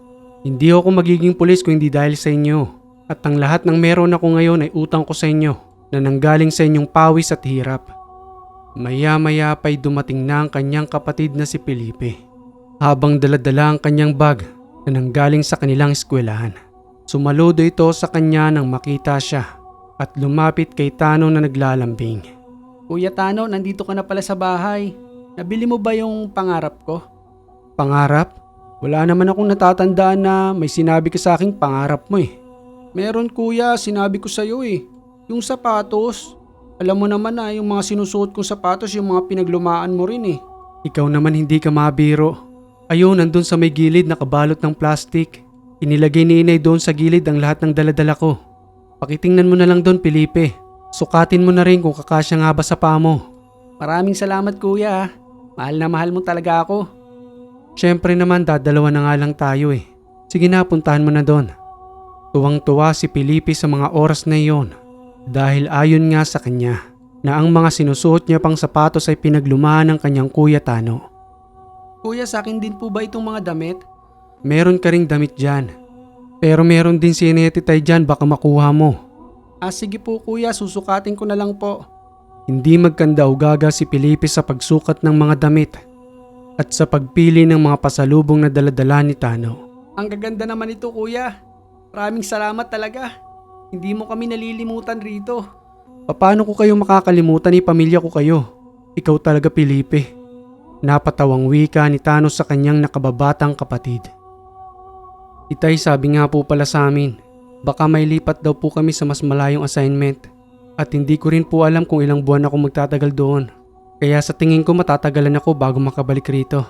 Hindi ako magiging pulis kung hindi dahil sa inyo. At ang lahat ng meron ako ngayon ay utang ko sa inyo na nanggaling sa inyong pawis at hirap." Maya-maya pa'y dumating na ang kanyang kapatid na si Felipe. Habang daladala ang kanyang bag na nanggaling sa kanilang eskwelahan. Sumaludo ito sa kanya nang makita siya at lumapit kay Tano na naglalambing. "Kuya Tano, nandito ka na pala sa bahay. Nabili mo ba yung pangarap ko?" "Pangarap? Wala naman akong natatandaan na may sinabi ka sa aking pangarap mo eh." "Meron kuya, sinabi ko sa'yo eh. Yung sapatos. Alam mo naman na yung mga sinusuot kong sapatos yung mga pinaglumaan mo rin eh." "Ikaw naman hindi ka mabiro. Ayun, nandun sa may gilid nakabalot ng plastic. Inilagay ni inay doon sa gilid ang lahat ng daladala ko. Pakitingnan mo na lang doon, Felipe. Sukatin mo na rin kung kakasya nga ba sa paa mo." "Maraming salamat kuya. Mahal na mahal mo talaga ako." "Syempre naman dadalawa na nga lang tayo eh. Sige na, puntahan mo na doon. Tuwang-tuwa si Felipe sa mga oras na iyon dahil ayon nga sa kanya na ang mga sinusuot niya pang sapatos ay pinaglumahan ng kanyang kuya Tano. Kuya, sa akin din po ba itong mga damit? Meron ka ring damit dyan. Pero meron din si Netitay dyan, baka makuha mo. Sige po kuya, susukatin ko na lang po. Hindi magkanda-ugaga si Felipe sa pagsukat ng mga damit at sa pagpili ng mga pasalubong na daladala ni Tano. Ang gaganda naman ito kuya. Maraming salamat talaga. Hindi mo kami nalilimutan rito. Paano ko kayo makakalimutan, pamilya ko kayo? Ikaw talaga, Felipe. Napatawang wika ni Tano sa kanyang nakababatang kapatid. Itay, sabi nga po pala sa amin, baka may lipat daw po kami sa mas malayong assignment at hindi ko rin po alam kung ilang buwan ako magtatagal doon. Kaya sa tingin ko matatagalan ako bago makabalik rito.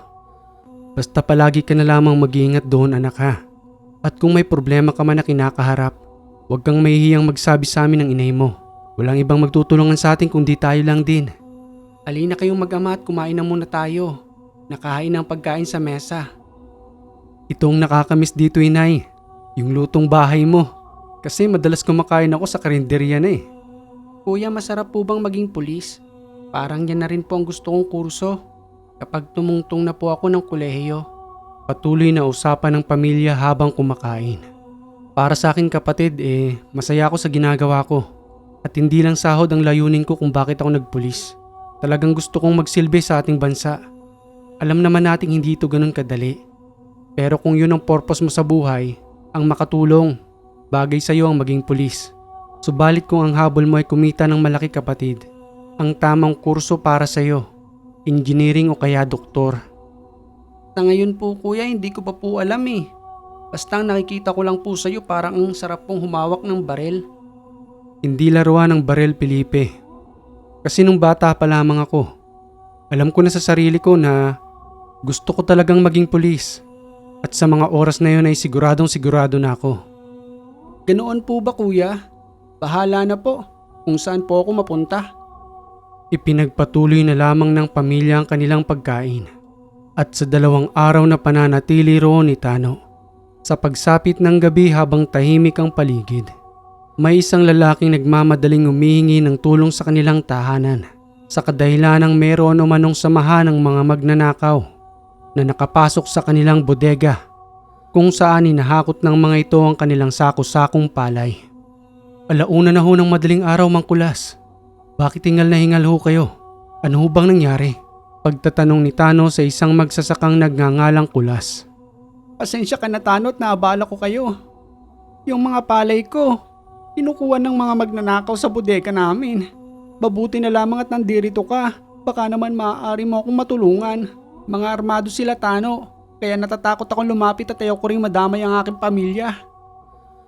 Basta palagi ka na lamang mag-iingat doon, anak, ha. At kung may problema ka man na kinakaharap, huwag kang mahihiyang magsabi sa amin ng inay mo. Walang ibang magtutulungan sa atin kundi tayo lang din. Alina kayong mag-ama at kumain na muna tayo. Nakahain ng pagkain sa mesa. Itong nakakamiss dito, inay, yung lutong bahay mo. Kasi madalas kumakain ako sa karinderya na eh. Kuya, masarap po bang maging pulis? Parang yan na rin po ang gusto kong kurso. Kapag tumungtong na po ako ng kolehiyo. Patuloy na usapan ng pamilya habang kumakain. Para sa akin, kapatid, masaya ako sa ginagawa ko. At hindi lang sahod ang layunin ko kung bakit ako nagpulis. Talagang gusto kong magsilbi sa ating bansa. Alam naman nating hindi ito ganun kadali. Pero kung yun ang purpose mo sa buhay, ang makatulong, bagay sa iyo ang maging pulis. Subalit kung ang habol mo ay kumita ng malaki, kapatid, ang tamang kurso para sa iyo, engineering o kaya doktor. Sa ngayon po kuya, hindi ko pa po alam eh. Basta ang nakikita ko lang po sa iyo parang ang sarap pong humawak ng barel. Hindi laruan ng barel, Felipe. Kasi nung bata pa lamang ako, alam ko na sa sarili ko na gusto ko talagang maging pulis. At sa mga oras na yun ay siguradong sigurado na ako. Ganoon po ba kuya? Bahala na po kung saan po ako mapunta. Ipinagpatuloy na lamang ng pamilya ang kanilang pagkain. At sa 2 araw na pananatili roon ni Tano, sa pagsapit ng gabi habang tahimik ang paligid, may isang lalaking nagmamadaling humihingi ng tulong sa kanilang tahanan sa kadahilanang meron o manong samahan ng mga magnanakaw na nakapasok sa kanilang bodega kung saan hinahakot ng mga ito ang kanilang sako-sakong palay. Alauna na ho ng madaling araw, Mang Kulas. Bakit hingal na hingal ho kayo? Ano ho bang nangyari? Pagtatanong ni Tano sa isang magsasakang nagngangalang Kulas. Pasensya ka na Tano at naabala ko kayo. Yung mga palay ko, kinukuha ng mga magnanakaw sa bodega namin. Mabuti na lamang at nandirito ka. Baka naman maaari mo akong matulungan. Mga armado sila Tano, kaya natatakot akong lumapit at ayaw ko rin madamay ang aking pamilya.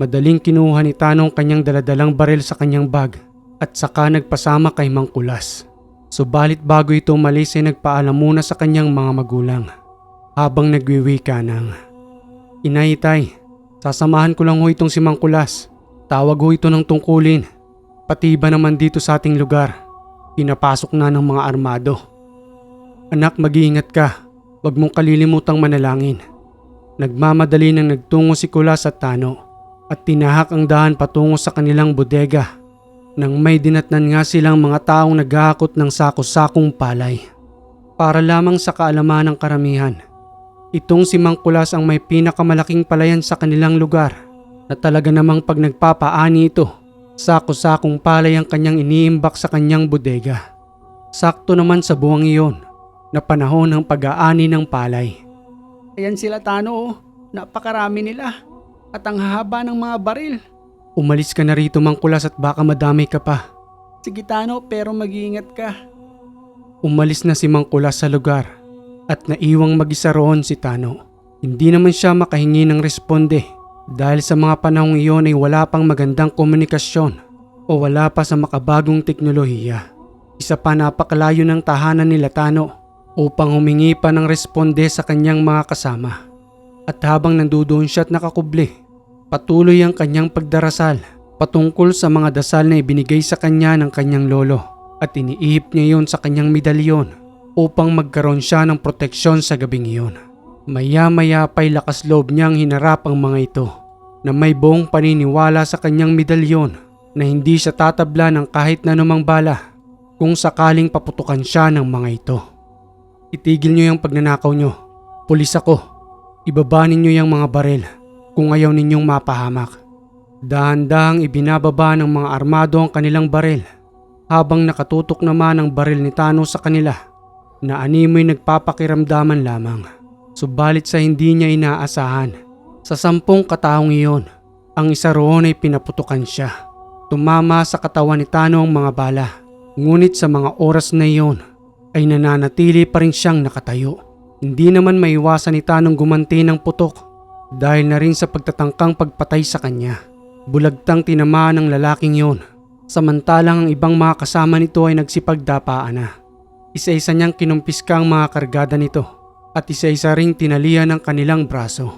Madaling kinuha ni Tano ang kanyang daladalang baril sa kanyang bag at saka nagpasama kay Mang Kulas. Subalit bago ito umalis ay nagpaalam muna sa kanyang mga magulang habang nagwiwika ng, "Inay, Tay, sasamahan ko lang ho itong si Mang Kulas. Tawag ho ito ng tungkulin. Pati iba naman dito sa ating lugar. Pinapasok na ng mga armado. Anak, mag-iingat ka. Huwag mong kalilimutang manalangin." Nagmamadali nang nagtungo si Kulas at Tano at tinahak ang daan patungo sa kanilang bodega nang may dinatnan nga silang mga taong naghahakot ng sako-sakong palay. Para lamang sa kaalaman ng karamihan, itong si Mang Kulas ang may pinakamalaking palayan sa kanilang lugar na talaga namang pag nagpapaani ito, sako-sakong palay ang kanyang iniimbak sa kanyang bodega. Sakto naman sa buwang iyon na panahon ng pag-aani ng palay. Ayan sila Tano, napakarami nila at ang hahaba ng mga baril. Umalis ka na rito, Mang Kulas, at baka madamay ka pa. Sige Tano, pero mag-iingat ka. Umalis na si Mang Kulas sa lugar at naiwang mag-isa roon si Tano. Hindi naman siya makahingi ng responde dahil sa mga panahong iyon ay wala pang magandang komunikasyon o wala pa sa makabagong teknolohiya. Isa pa napakalayo ng tahanan nila Tano upang humingi pa ng responde sa kanyang mga kasama. At habang nandoon siya at nakakubli, patuloy ang kanyang pagdarasal patungkol sa mga dasal na ibinigay sa kanya ng kanyang lolo at iniihip niya yon sa kanyang medalyon upang magkaroon siya ng proteksyon sa gabing iyon. Maya-maya pa'y lakas loob niyang hinarap ang mga ito na may buong paniniwala sa kanyang medalyon na hindi siya tatabla ng kahit na anumang bala kung sakaling paputukan siya ng mga ito. Itigil niyo yung pagnanakaw niyo. Pulis ako. Ibaba ninyo yung mga baril kung ayaw ninyong mapahamak. Dahan-dahang ibinababa ng mga armado ang kanilang baril habang nakatutok naman ang baril ni Tano sa kanila na animoy nagpapakiramdaman lamang. Subalit sa hindi niya inaasahan, sa 10 kataong iyon, ang isa roon ay pinaputukan siya. Tumama sa katawan ni Tano ang mga bala, ngunit sa mga oras na iyon ay nananatili pa rin siyang nakatayo. Hindi naman maiwasan ni Tanong gumanti ng putok dahil na rin sa pagtatangkang pagpatay sa kanya. Bulagtang tinamaan ng lalaking iyon, samantalang ang ibang mga kasama nito ay nagsipagdapaan na. Isa-isa niyang kinumpiska ang mga kargada nito at isa-isa ring tinalian ng kanilang braso.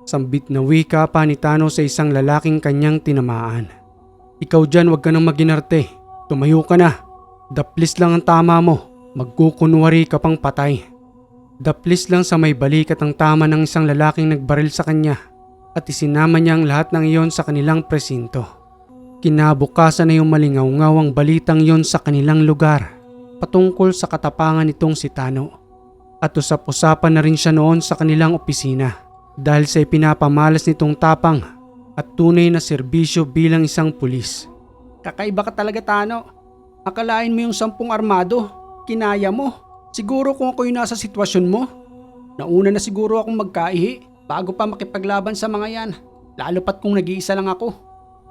Sambit na wika pa ni Tano sa isang lalaking kanyang tinamaan. Ikaw dyan, wag ka nang maginarte. Tumayo ka na. Daplis lang ang tama mo. Magkukunwari ka pang patay. Daplis lang sa may balikat ang tama ng isang lalaking nagbaril sa kanya at isinama niya ang lahat ng iyon sa kanilang presinto. Kinabukasan na yung malingaw-ngaw ang balitang iyon sa kanilang lugar patungkol sa katapangan nitong si Tano. At usap-usapan na rin siya noon sa kanilang opisina dahil sa ipinapamalas nitong tapang at tunay na serbisyo bilang isang pulis. Kakaiba ka talaga, Tano. Akalain mo yung 10 armado. Kinaya mo. Siguro kung ako yung nasa sitwasyon mo, nauna na siguro akong magkaihi bago pa makipaglaban sa mga yan. Lalo pat kung nag-iisa lang ako.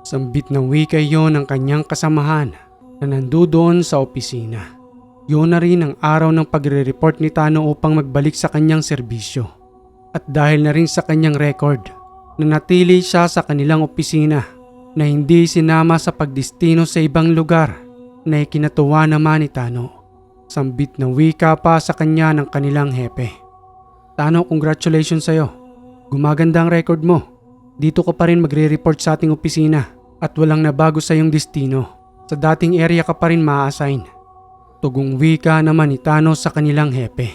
Sambit ng wika yon ng kanyang kasamahan na nandoon sa opisina. Yun na rin ang araw ng pagre-report ni Tano upang magbalik sa kanyang serbisyo. At dahil na rin sa kanyang record, nanatili siya sa kanilang opisina na hindi sinama sa pagdestino sa ibang lugar na ikinatuwa naman ni Tano. Sambit na wika pa sa kanya ng kanilang hepe. Tano, congratulations sa'yo. Gumaganda ang record mo. Dito ka pa rin magre-report sa ating opisina at walang nabago sa iyong destino. Sa dating area ka pa rin ma-assign. Tugong wika naman ni Tano sa kanilang hepe.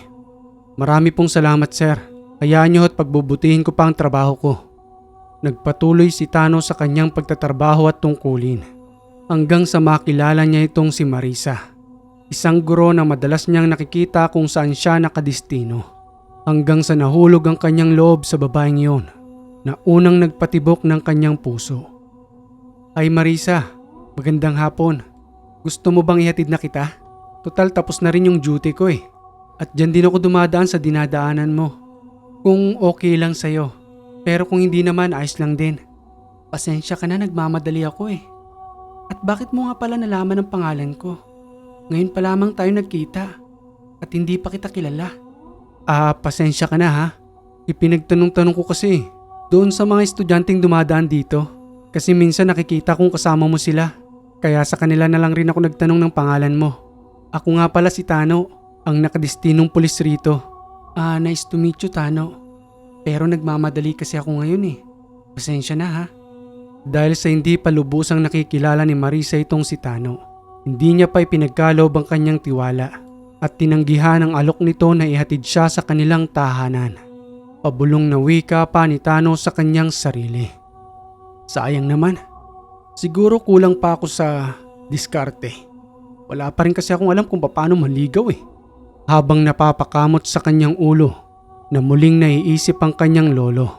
Marami pong salamat, sir. Hayaan niyo at pagbubutihin ko pa ang trabaho ko. Nagpatuloy si Tano sa kanyang pagtatrabaho at tungkulin hanggang sa makilala niya itong si Marisa. Isang guro na madalas niyang nakikita kung saan siya nakadestino hanggang sa nahulog ang kanyang loob sa babaeng iyon na unang nagpatibok ng kanyang puso. Ay Marisa, magandang hapon. Gusto mo bang ihatid na kita? Total tapos na rin yung duty ko eh. At dyan din ako dumadaan sa dinadaanan mo. Kung okay lang sa'yo. Pero kung hindi naman, ayos lang din. Pasensya ka na, nagmamadali ako eh. At bakit mo nga pala nalaman ang pangalan ko? Ngayon pa lamang tayo nagkita. At hindi pa kita kilala. Pasensya ka na ha. Ipinagtanong-tanong ko kasi doon sa mga estudyanteng dumadaan dito. Kasi minsan nakikita kong kasama mo sila. Kaya sa kanila na lang rin ako nagtanong ng pangalan mo. Ako nga pala si Tano, ang nakadestinong pulis rito. Nice to meet you, Tano. Pero nagmamadali kasi ako ngayon eh. Pasensya na ha. Dahil sa hindi pa lubusang nakikilala ni Marisa itong si Tano, hindi niya pa ipinagkaloob ang kanyang tiwala at tinanggihan ang alok nito na ihatid siya sa kanilang tahanan. Pabulong na wika pa ni Tano sa kanyang sarili. Sayang naman. Siguro kulang pa ako sa diskarte. Wala pa rin kasi akong alam kung paano manligaw eh. Habang napapakamot sa kanyang ulo na muling naiisip ang kanyang lolo.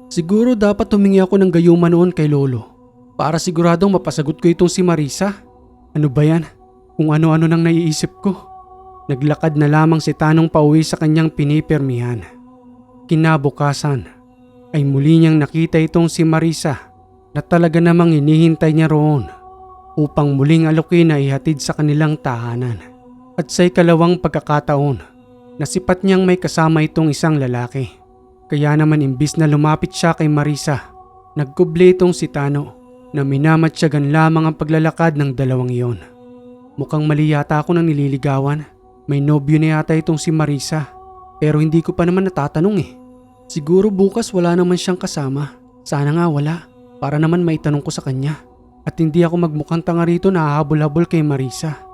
Siguro dapat humingi ako ng gayuma noon kay lolo para siguradong mapasagot ko itong si Marisa. Ano ba yan? Kung ano-ano nang naiisip ko. Naglakad na lamang si Tanong pauwi sa kanyang pinipirmihan. Kinabukasan ay muli niyang nakita itong si Marisa na talaga namang hinihintay niya roon upang muling alokin na ihatid sa kanilang tahanan. At sa ikalawang pagkakataon, nasipat niyang may kasama itong isang lalaki. Kaya naman imbis na lumapit siya kay Marisa, nagkubli itong si Tano na minamatsyagan lamang ang paglalakad ng dalawang iyon. Mukhang mali yata ako nang nililigawan. May nobyo na yata itong si Marisa. Pero hindi ko pa naman natatanong eh. Siguro bukas wala naman siyang kasama. Sana nga wala, para naman maitanong ko sa kanya. At hindi ako magmukhang tanga rito na hahabol-habol kay Marisa.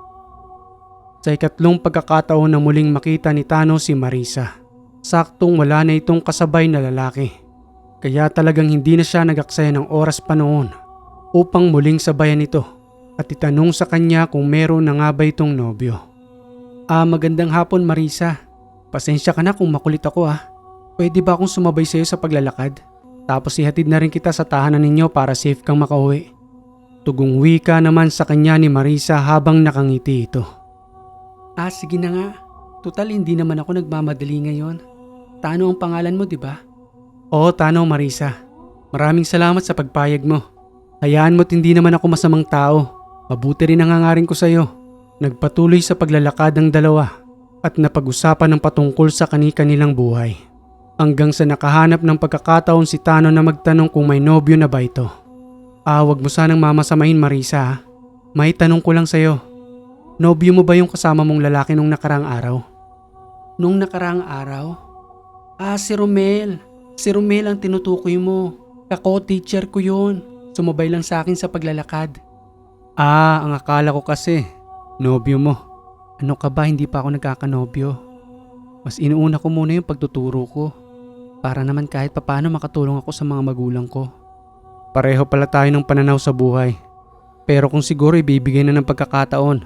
Sa ikatlong pagkakataon na muling makita ni Tano si Marisa, Saktong wala na itong kasabay na lalaki. Kaya talagang hindi na siya nag-aksaya ng oras pa noon upang muling sabayan ito at itanong sa kanya kung meron na nga ba itong nobyo. Magandang hapon Marisa. Pasensya ka na kung makulit ako Pwede ba akong sumabay sa iyo sa paglalakad? Tapos ihatid na rin kita sa tahanan ninyo para safe kang makauwi. Tugong wika naman sa kanya ni Marisa habang nakangiti ito. Sige na nga. Total hindi naman ako nagmamadali ngayon. Tano ang pangalan mo, di ba? Oo, Tano Marisa. Maraming salamat sa pagpayag mo. Hayaan mo't hindi naman ako masamang tao. Mabuti rin ang hangarin ko sa iyo. Nagpatuloy sa paglalakad ang dalawa at napag-usapan ng patungkol sa kani-kanilang buhay. Hanggang sa nakahanap ng pagkakataon si Tano na magtanong kung may nobyo na ba ito. Wag mo sanang mamasamahin Marisa. May tanong ko lang sa'yo. Nobyo mo ba yung kasama mong lalaki nung nakaraang araw? Nung nakaraang araw? Si Romel. Si Romel ang tinutukoy mo. Ako, teacher ko yun. Sumabay lang sa akin sa paglalakad. Ang akala ko kasi, nobyo mo. Ano ka ba, hindi pa ako nagkakanobyo. Mas inuuna ko muna yung pagtuturo ko. Para naman kahit papano makatulong ako sa mga magulang ko. Pareho pala tayo ng pananaw sa buhay. Pero kung siguro ibibigay na ng pagkakataon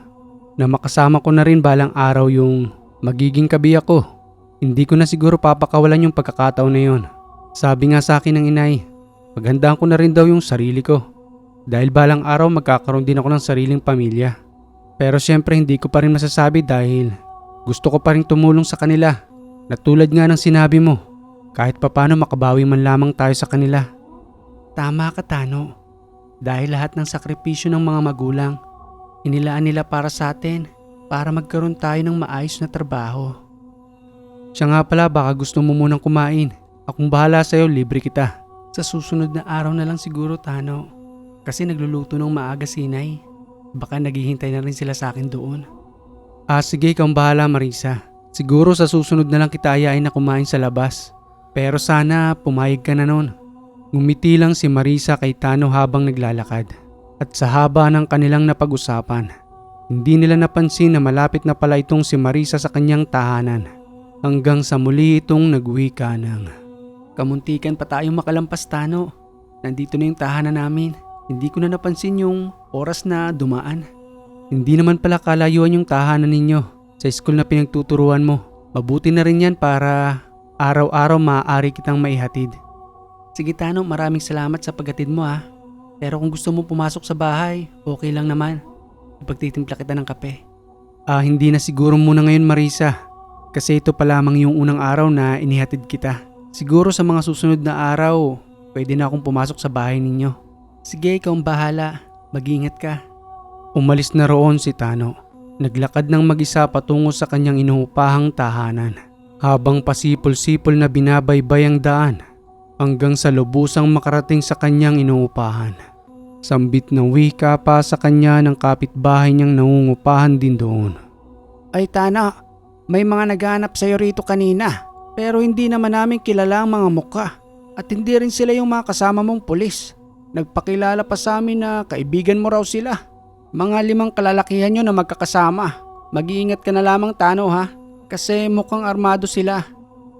na makasama ko na rin balang araw yung magiging kabiyak ko, hindi ko na siguro papakawalan yung pagkakataon na yun. Sabi nga sa akin ng inay, maghandaan ko na rin daw yung sarili ko. Dahil balang araw magkakaroon din ako ng sariling pamilya. Pero syempre hindi ko pa rin masasabi dahil gusto ko pa rin tumulong sa kanila. Na tulad nga ng sinabi mo, kahit papano makabawi man lamang tayo sa kanila. Tama ka Tano. Dahil lahat ng sakripisyo ng mga magulang, inilaan nila para sa atin para magkaroon tayo ng maayos na trabaho. Siya nga pala baka gusto mo munang kumain. Akong bahala sa'yo, libre kita. Sa susunod na araw na lang siguro Tano. Kasi nagluluto ng maaga sinay. Baka naghihintay na rin sila sa akin doon. Sige, ikaw bahala Marisa. Siguro sa susunod na lang kita ayain na kumain sa labas. Pero sana pumayag ka na noon. Ngumiti lang si Marisa kay Tano habang naglalakad. At sa haba ng kanilang napag-usapan, hindi nila napansin na malapit na pala itong si Marisa sa kanyang tahanan. Hanggang sa muli itong nagwika ng, kamuntikan pa tayong makalampas Tano. Nandito na yung tahanan namin. Hindi ko na napansin yung oras na dumaan. Hindi naman pala kalayuan yung tahanan ninyo sa school na pinagtuturuan mo. Mabuti na rin yan para araw-araw maaari kitang maihatid. Sige Tano, maraming salamat sa paghatid mo Pero kung gusto mo pumasok sa bahay, okay lang naman. Ipagtitimpla kita ng kape. Hindi na siguro muna ngayon Marisa. Kasi ito pa lamang yung unang araw na inihatid kita. Siguro sa mga susunod na araw, pwede na akong pumasok sa bahay ninyo. Sige, ikaw ang bahala. Mag-ingat ka. Umalis na roon si Tano. Naglakad ng mag-isa patungo sa kanyang inuupahang tahanan. Habang pasipol-sipol na binabaybay ang daan hanggang sa lubusang makarating sa kanyang inuupahan. Sambit na wika pa sa kanya ng kapitbahay niyang nangungupahan din doon. Ay Tano, may mga naghanap sa'yo rito kanina. Pero hindi naman namin kilala ang mga mukha. At hindi rin sila yung mga kasama mong pulis. Nagpakilala pa sa amin na kaibigan mo raw sila. Mga 5 kalalakihan nyo na magkakasama. Mag-iingat ka na lamang Tano Kasi mukhang armado sila.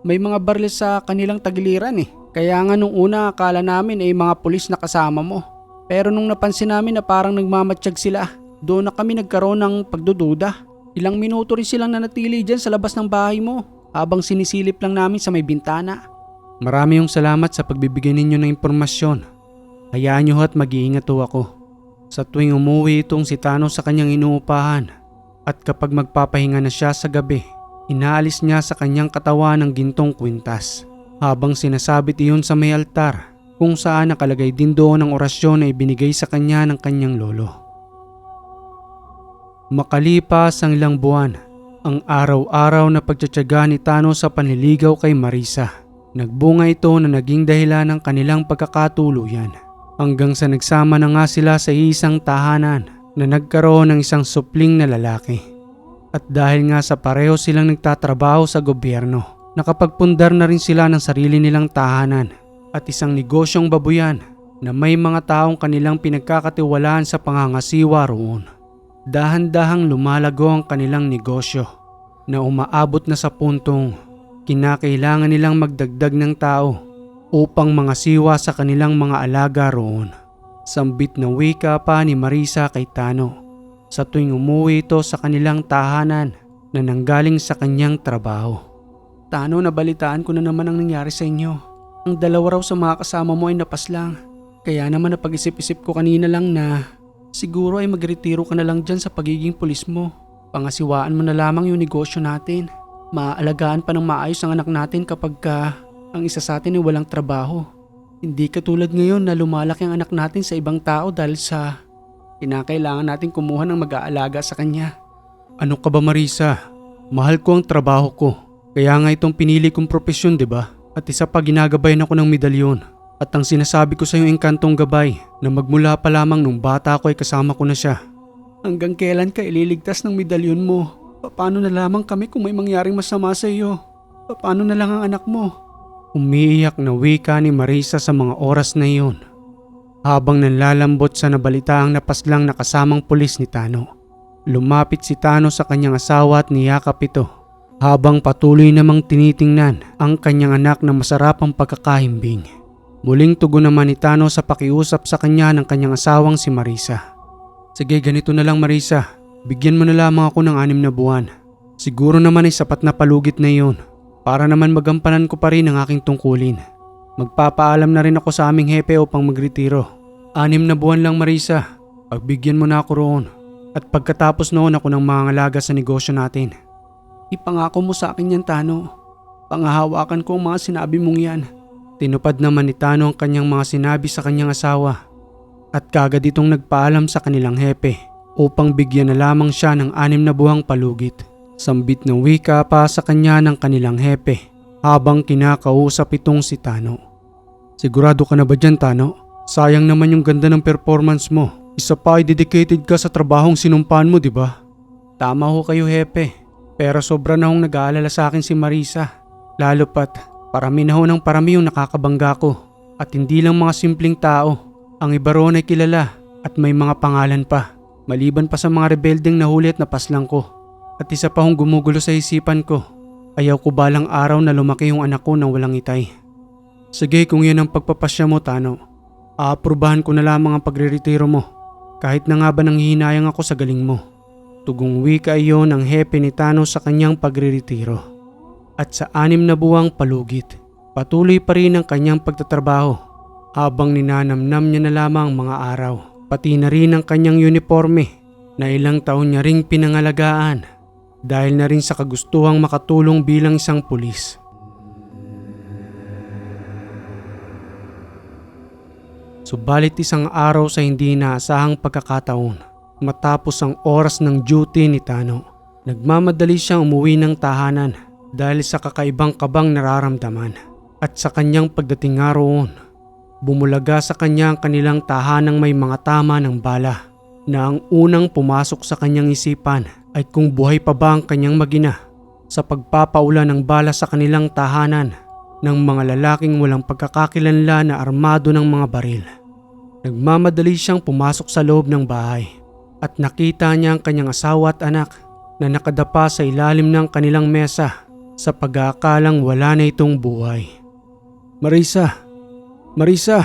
May mga baril sa kanilang tagiliran Kaya nga nung una akala namin ay mga pulis na kasama mo. Pero nung napansin namin na parang nagmamatsyag sila, doon na kami nagkaroon ng pagdududa. Ilang minuto rin silang nanatili dyan sa labas ng bahay mo habang sinisilip lang namin sa may bintana. Marami yung salamat sa pagbibigay ninyo ng impormasyon. Hayaan nyo at mag-iingat ako. Sa tuwing umuwi itong si Tano sa kanyang inuupahan at kapag magpapahinga na siya sa gabi, inaalis niya sa kanyang katawan ng gintong kwintas habang sinasabit iyon sa may altar kung saan nakalagay din doon ang orasyon na ibinigay sa kanya ng kanyang lolo. Makalipas ang ilang buwan, ang araw-araw na pagtsatsaga ni Tano sa panliligaw kay Marisa, nagbunga ito na naging dahilan ng kanilang pagkakatuluyan. Hanggang sa nagsama na nga sila sa isang tahanan na nagkaroon ng isang supling na lalaki. At dahil nga sa pareho silang nagtatrabaho sa gobyerno, nakapagpundar na rin sila ng sarili nilang tahanan at isang negosyong babuyan na may mga taong kanilang pinagkakatiwalaan sa pangangasiwa roon. Dahan-dahang lumalago ang kanilang negosyo na umaabot na sa puntong kinakailangan nilang magdagdag ng tao upang mangasiwa sa kanilang mga alaga roon. Sambit na wika pa ni Marisa kay Tano sa tuwing umuwi ito sa kanilang tahanan na nanggaling sa kanyang trabaho. Tano, nabalitaan ko na naman ang nangyari sa inyo. Ang dalawa raw sa mga kasama mo ay napaslang. Kaya naman napag-isip-isip ko kanina lang na siguro ay magretiro ka na lang dyan sa pagiging pulis mo. Pangasiwaan mo na lamang yung negosyo natin. Maaalagaan pa ng maayos ang anak natin kapag ang isa sa atin ay walang trabaho. Hindi katulad ngayon na lumalaki ang anak natin sa ibang tao dahil sa kinakailangan natin kumuha ng mag-aalaga sa kanya. Ano ka ba, Marisa? Mahal ko ang trabaho ko. Kaya nga itong pinili kong propesyon, di ba? At isa pa, ginagabayan ako ng medalyon. At ang sinasabi ko sa iyo, engkantong gabay na magmula pa lamang nung bata ko ay kasama ko na siya. Hanggang kailan ka ililigtas ng medalyon mo? Paano na lamang kami kung may mangyaring masama sa iyo? Paano na lang ang anak mo? Umiiyak na wika ni Marisa sa mga oras na iyon. Habang nanlalambot sa nabalitaang napaslang na kasamang pulis ni Tano. Lumapit si Tano sa kanyang asawa at niyakap ito. Habang patuloy namang tinitingnan ang kanyang anak na masarapang pagkakahimbing. Muling tugon naman ni Tano sa pakiusap sa kanya ng kanyang asawang si Marisa. Sige, ganito na lang, Marisa. Bigyan mo na lamang ako ng 6 na buwan. Siguro naman ay sapat na palugit na iyon para naman magampanan ko pa rin ang aking tungkulin. Magpapaalam na rin ako sa aming hepe upang magretiro. 6 na buwan lang, Marisa. Pagbigyan mo na ako roon. At pagkatapos noon ako ng mangangalaga sa negosyo natin. Ipangako mo sa akin yan, Tano. Pangahawakan ko ang mga sinabi mong yan. Tinupad naman ni Tano ang kanyang mga sinabi sa kanyang asawa. At kagad itong nagpaalam sa kanilang hepe upang bigyan na lamang siya ng 6 na buwang palugit. Sambit na wika pa sa kanya ng kanilang hepe habang kinakausap itong si Tano. Sigurado ka na ba dyan, Tano? Sayang naman yung ganda ng performance mo. Isa pa ay dedicated ka sa trabahong sinumpaan mo, di ba? Tama ho kayo, hepe. Pero sobra na hong nag-aalala sa akin si Marisa. Lalo pat parami na ho ng parami yung nakakabangga ko. At hindi lang mga simpleng tao. Ang iba roon ay kilala at may mga pangalan pa. Maliban pa sa mga rebeldeng nahuli at napaslang ko. At isa pa hong gumugulo sa isipan ko. Ayaw ko balang araw na lumaki yung anak ko nang walang itay. Sige, kung yan ang pagpapasya mo, Tano. Aaprubahan ko na lamang ang pagre-retiro mo. Kahit na nga ba nanghihinayang ako sa galing mo. Tugong wika iyon ang hepe ni Tano sa kanyang pagre-retiro. At sa 6 na buwang palugit, patuloy pa rin ang kanyang pagtatrabaho habang ninanamnam niya na lamang mga araw. Pati na rin ang kanyang uniforme na ilang taon niya ring pinangalagaan dahil na rin sa kagustuhang makatulong bilang isang pulis. Subalit isang araw sa hindi inaasahang pagkakataon, matapos ang oras ng duty ni Tano, nagmamadali siyang umuwi ng tahanan dahil sa kakaibang kabang nararamdaman. At sa kanyang pagdating nga roon, bumulaga sa kanya ang kanilang tahanang may mga tama ng bala na ang unang pumasok sa kanyang isipan ay kung buhay pa ba ang kanyang magina sa pagpapaulan ng bala sa kanilang tahanan ng mga lalaking walang pagkakakilanlan na armado ng mga baril. Nagmamadali siyang pumasok sa loob ng bahay at nakita niya ang kanyang asawa at anak na nakadapa sa ilalim ng kanilang mesa sa pag-aakalang wala na itong buhay. Marisa,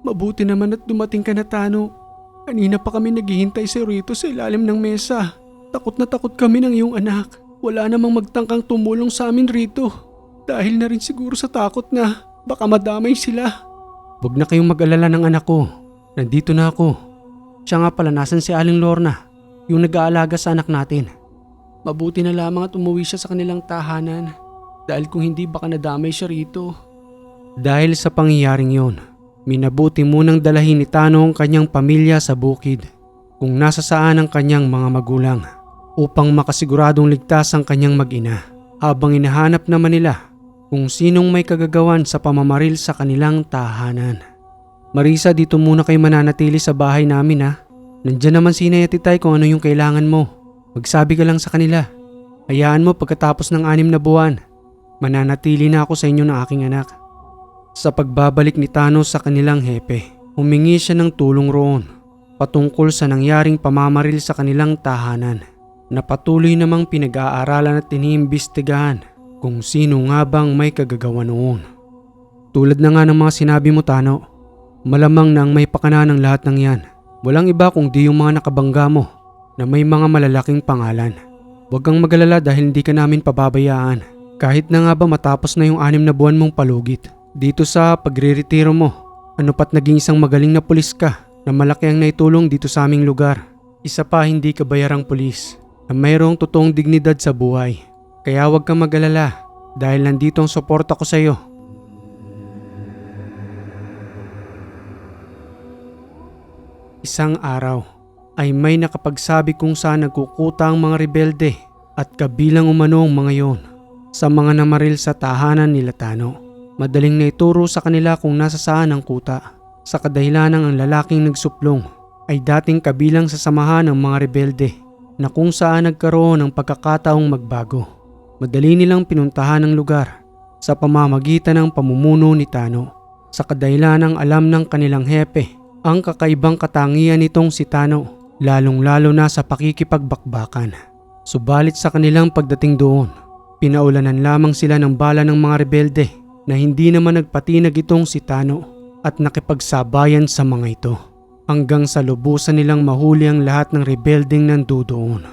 mabuti naman at dumating ka na, Tano. Kanina pa kami naghihintay sa rito sa ilalim ng mesa. Takot na takot kami ng iyong anak. Wala namang magtangkang tumulong sa amin rito. Dahil na rin siguro sa takot na baka madamay sila. Huwag na kayong mag-alala ng anak ko. Nandito na ako. Siya nga pala, nasan si Aling Lorna, yung nag-aalaga sa anak natin? Mabuti na lamang at umuwi siya sa kanilang tahanan. Dahil kung hindi baka nadamay siya rito. Dahil sa pangyayaring yon, minabuti munang dalahin ni Tano ang kanyang pamilya sa bukid kung nasa saan ang kanyang mga magulang upang makasiguradong ligtas ang kanyang mag-ina habang inahanap naman nila kung sinong may kagagawan sa pamamaril sa kanilang tahanan. Marisa, dito muna kayo mananatili sa bahay namin ha. Nandiyan naman si Inay at Itay kung ano yung kailangan mo. Magsabi ka lang sa kanila. Hayaan mo pagkatapos ng 6 na buwan, mananatili na ako sa inyo ng aking anak. Sa pagbabalik ni Tano sa kanilang hepe, humingi siya ng tulong roon patungkol sa nangyaring pamamaril sa kanilang tahanan na patuloy namang pinag-aaralan at iniimbestigahan kung sino nga bang may kagagawa noon. Tulad na nga ng mga sinabi mo, Tano, malamang na ang may pakana ng lahat ng yan. Walang iba kundi yung mga nakabangga mo na may mga malalaking pangalan. Huwag kang mag-alala dahil hindi ka namin pababayaan. Kahit na nga ba matapos na yung 6 na buwan mong palugit. Dito sa pagre-retiro mo, ano pat naging isang magaling na pulis ka na malaki ang naitulong dito sa aming lugar. Isa pa, hindi ka bayarang pulis na mayroong totoong dignidad sa buhay. Kaya huwag kang mag-alala dahil nandito ang suporta ko sa iyo. Isang araw ay may nakapagsabi kung saan nagkukuta ang mga rebelde at kabilang umano ang mga yon sa mga namaril sa tahanan nila Tano. Madaling naituro sa kanila kung nasa saan ang kuta. Sa kadahilanang ang lalaking nagsuplong ay dating kabilang sa samahan ng mga rebelde na kung saan nagkaroon ng pagkakataong magbago. Madali nilang pinuntahan ang lugar sa pamamagitan ng pamumuno ni Tano. Sa kadahilanang alam ng kanilang hepe ang kakaibang katangian nitong si Tano, lalong-lalo na sa pakikipagbakbakan. Subalit sa kanilang pagdating doon, pinaulanan lamang sila ng bala ng mga rebelde na hindi naman nagpatinag itong si Tano at nakipagsabayan sa mga ito hanggang sa lubusan nilang mahuli ang lahat ng rebeldeng nandoon.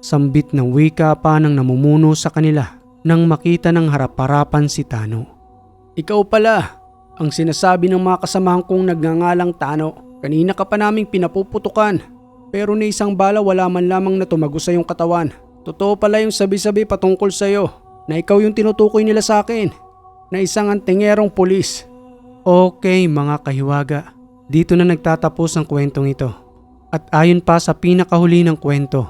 Sambit ng wika pa ng namumuno sa kanila nang makita ng harap-harapan si Tano. Ikaw pala ang sinasabi ng mga kasamahan kong nagngangalang Tano. Kanina ka pa naming pinapuputukan pero ni isang bala wala man lamang na tumago sa iyong katawan. Totoo pala yung sabi-sabi patungkol sa iyo na ikaw yung tinutukoy nila sa akin na isang antingerong pulis. Okay mga kahiwaga, dito na nagtatapos ang kwentong ito. At ayon pa sa pinakahuli ng kwento,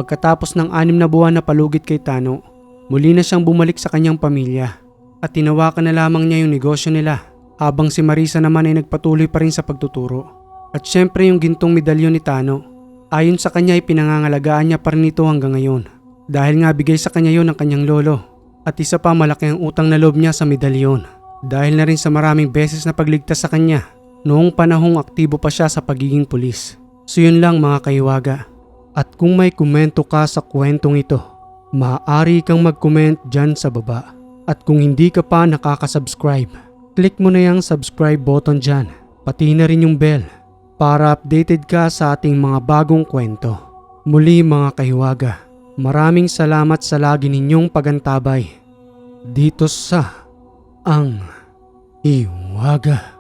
pagkatapos ng 6 na buwan na palugit kay Tano, muli na siyang bumalik sa kanyang pamilya at tinawakan na lamang niya yung negosyo nila habang si Marisa naman ay nagpatuloy pa rin sa pagtuturo. At syempre yung gintong medalyon ni Tano, ayon sa kanya ay pinangangalagaan niya pa rin ito hanggang ngayon dahil nga bigay sa kanya yon ng kanyang lolo. At isa pa, malaki ang utang na loob niya sa medalyon dahil na rin sa maraming beses na pagligtas sa kanya noong panahong aktibo pa siya sa pagiging pulis. So yun lang mga kahiwaga. At kung may komento ka sa kwentong ito, maaari kang mag-comment dyan sa baba. At kung hindi ka pa nakaka-subscribe, click mo na yung subscribe button dyan, pati na rin yung bell para updated ka sa ating mga bagong kwento. Muli mga kahiwaga, maraming salamat sa lagi ninyong pagantabay dito sa Ang Hiwaga.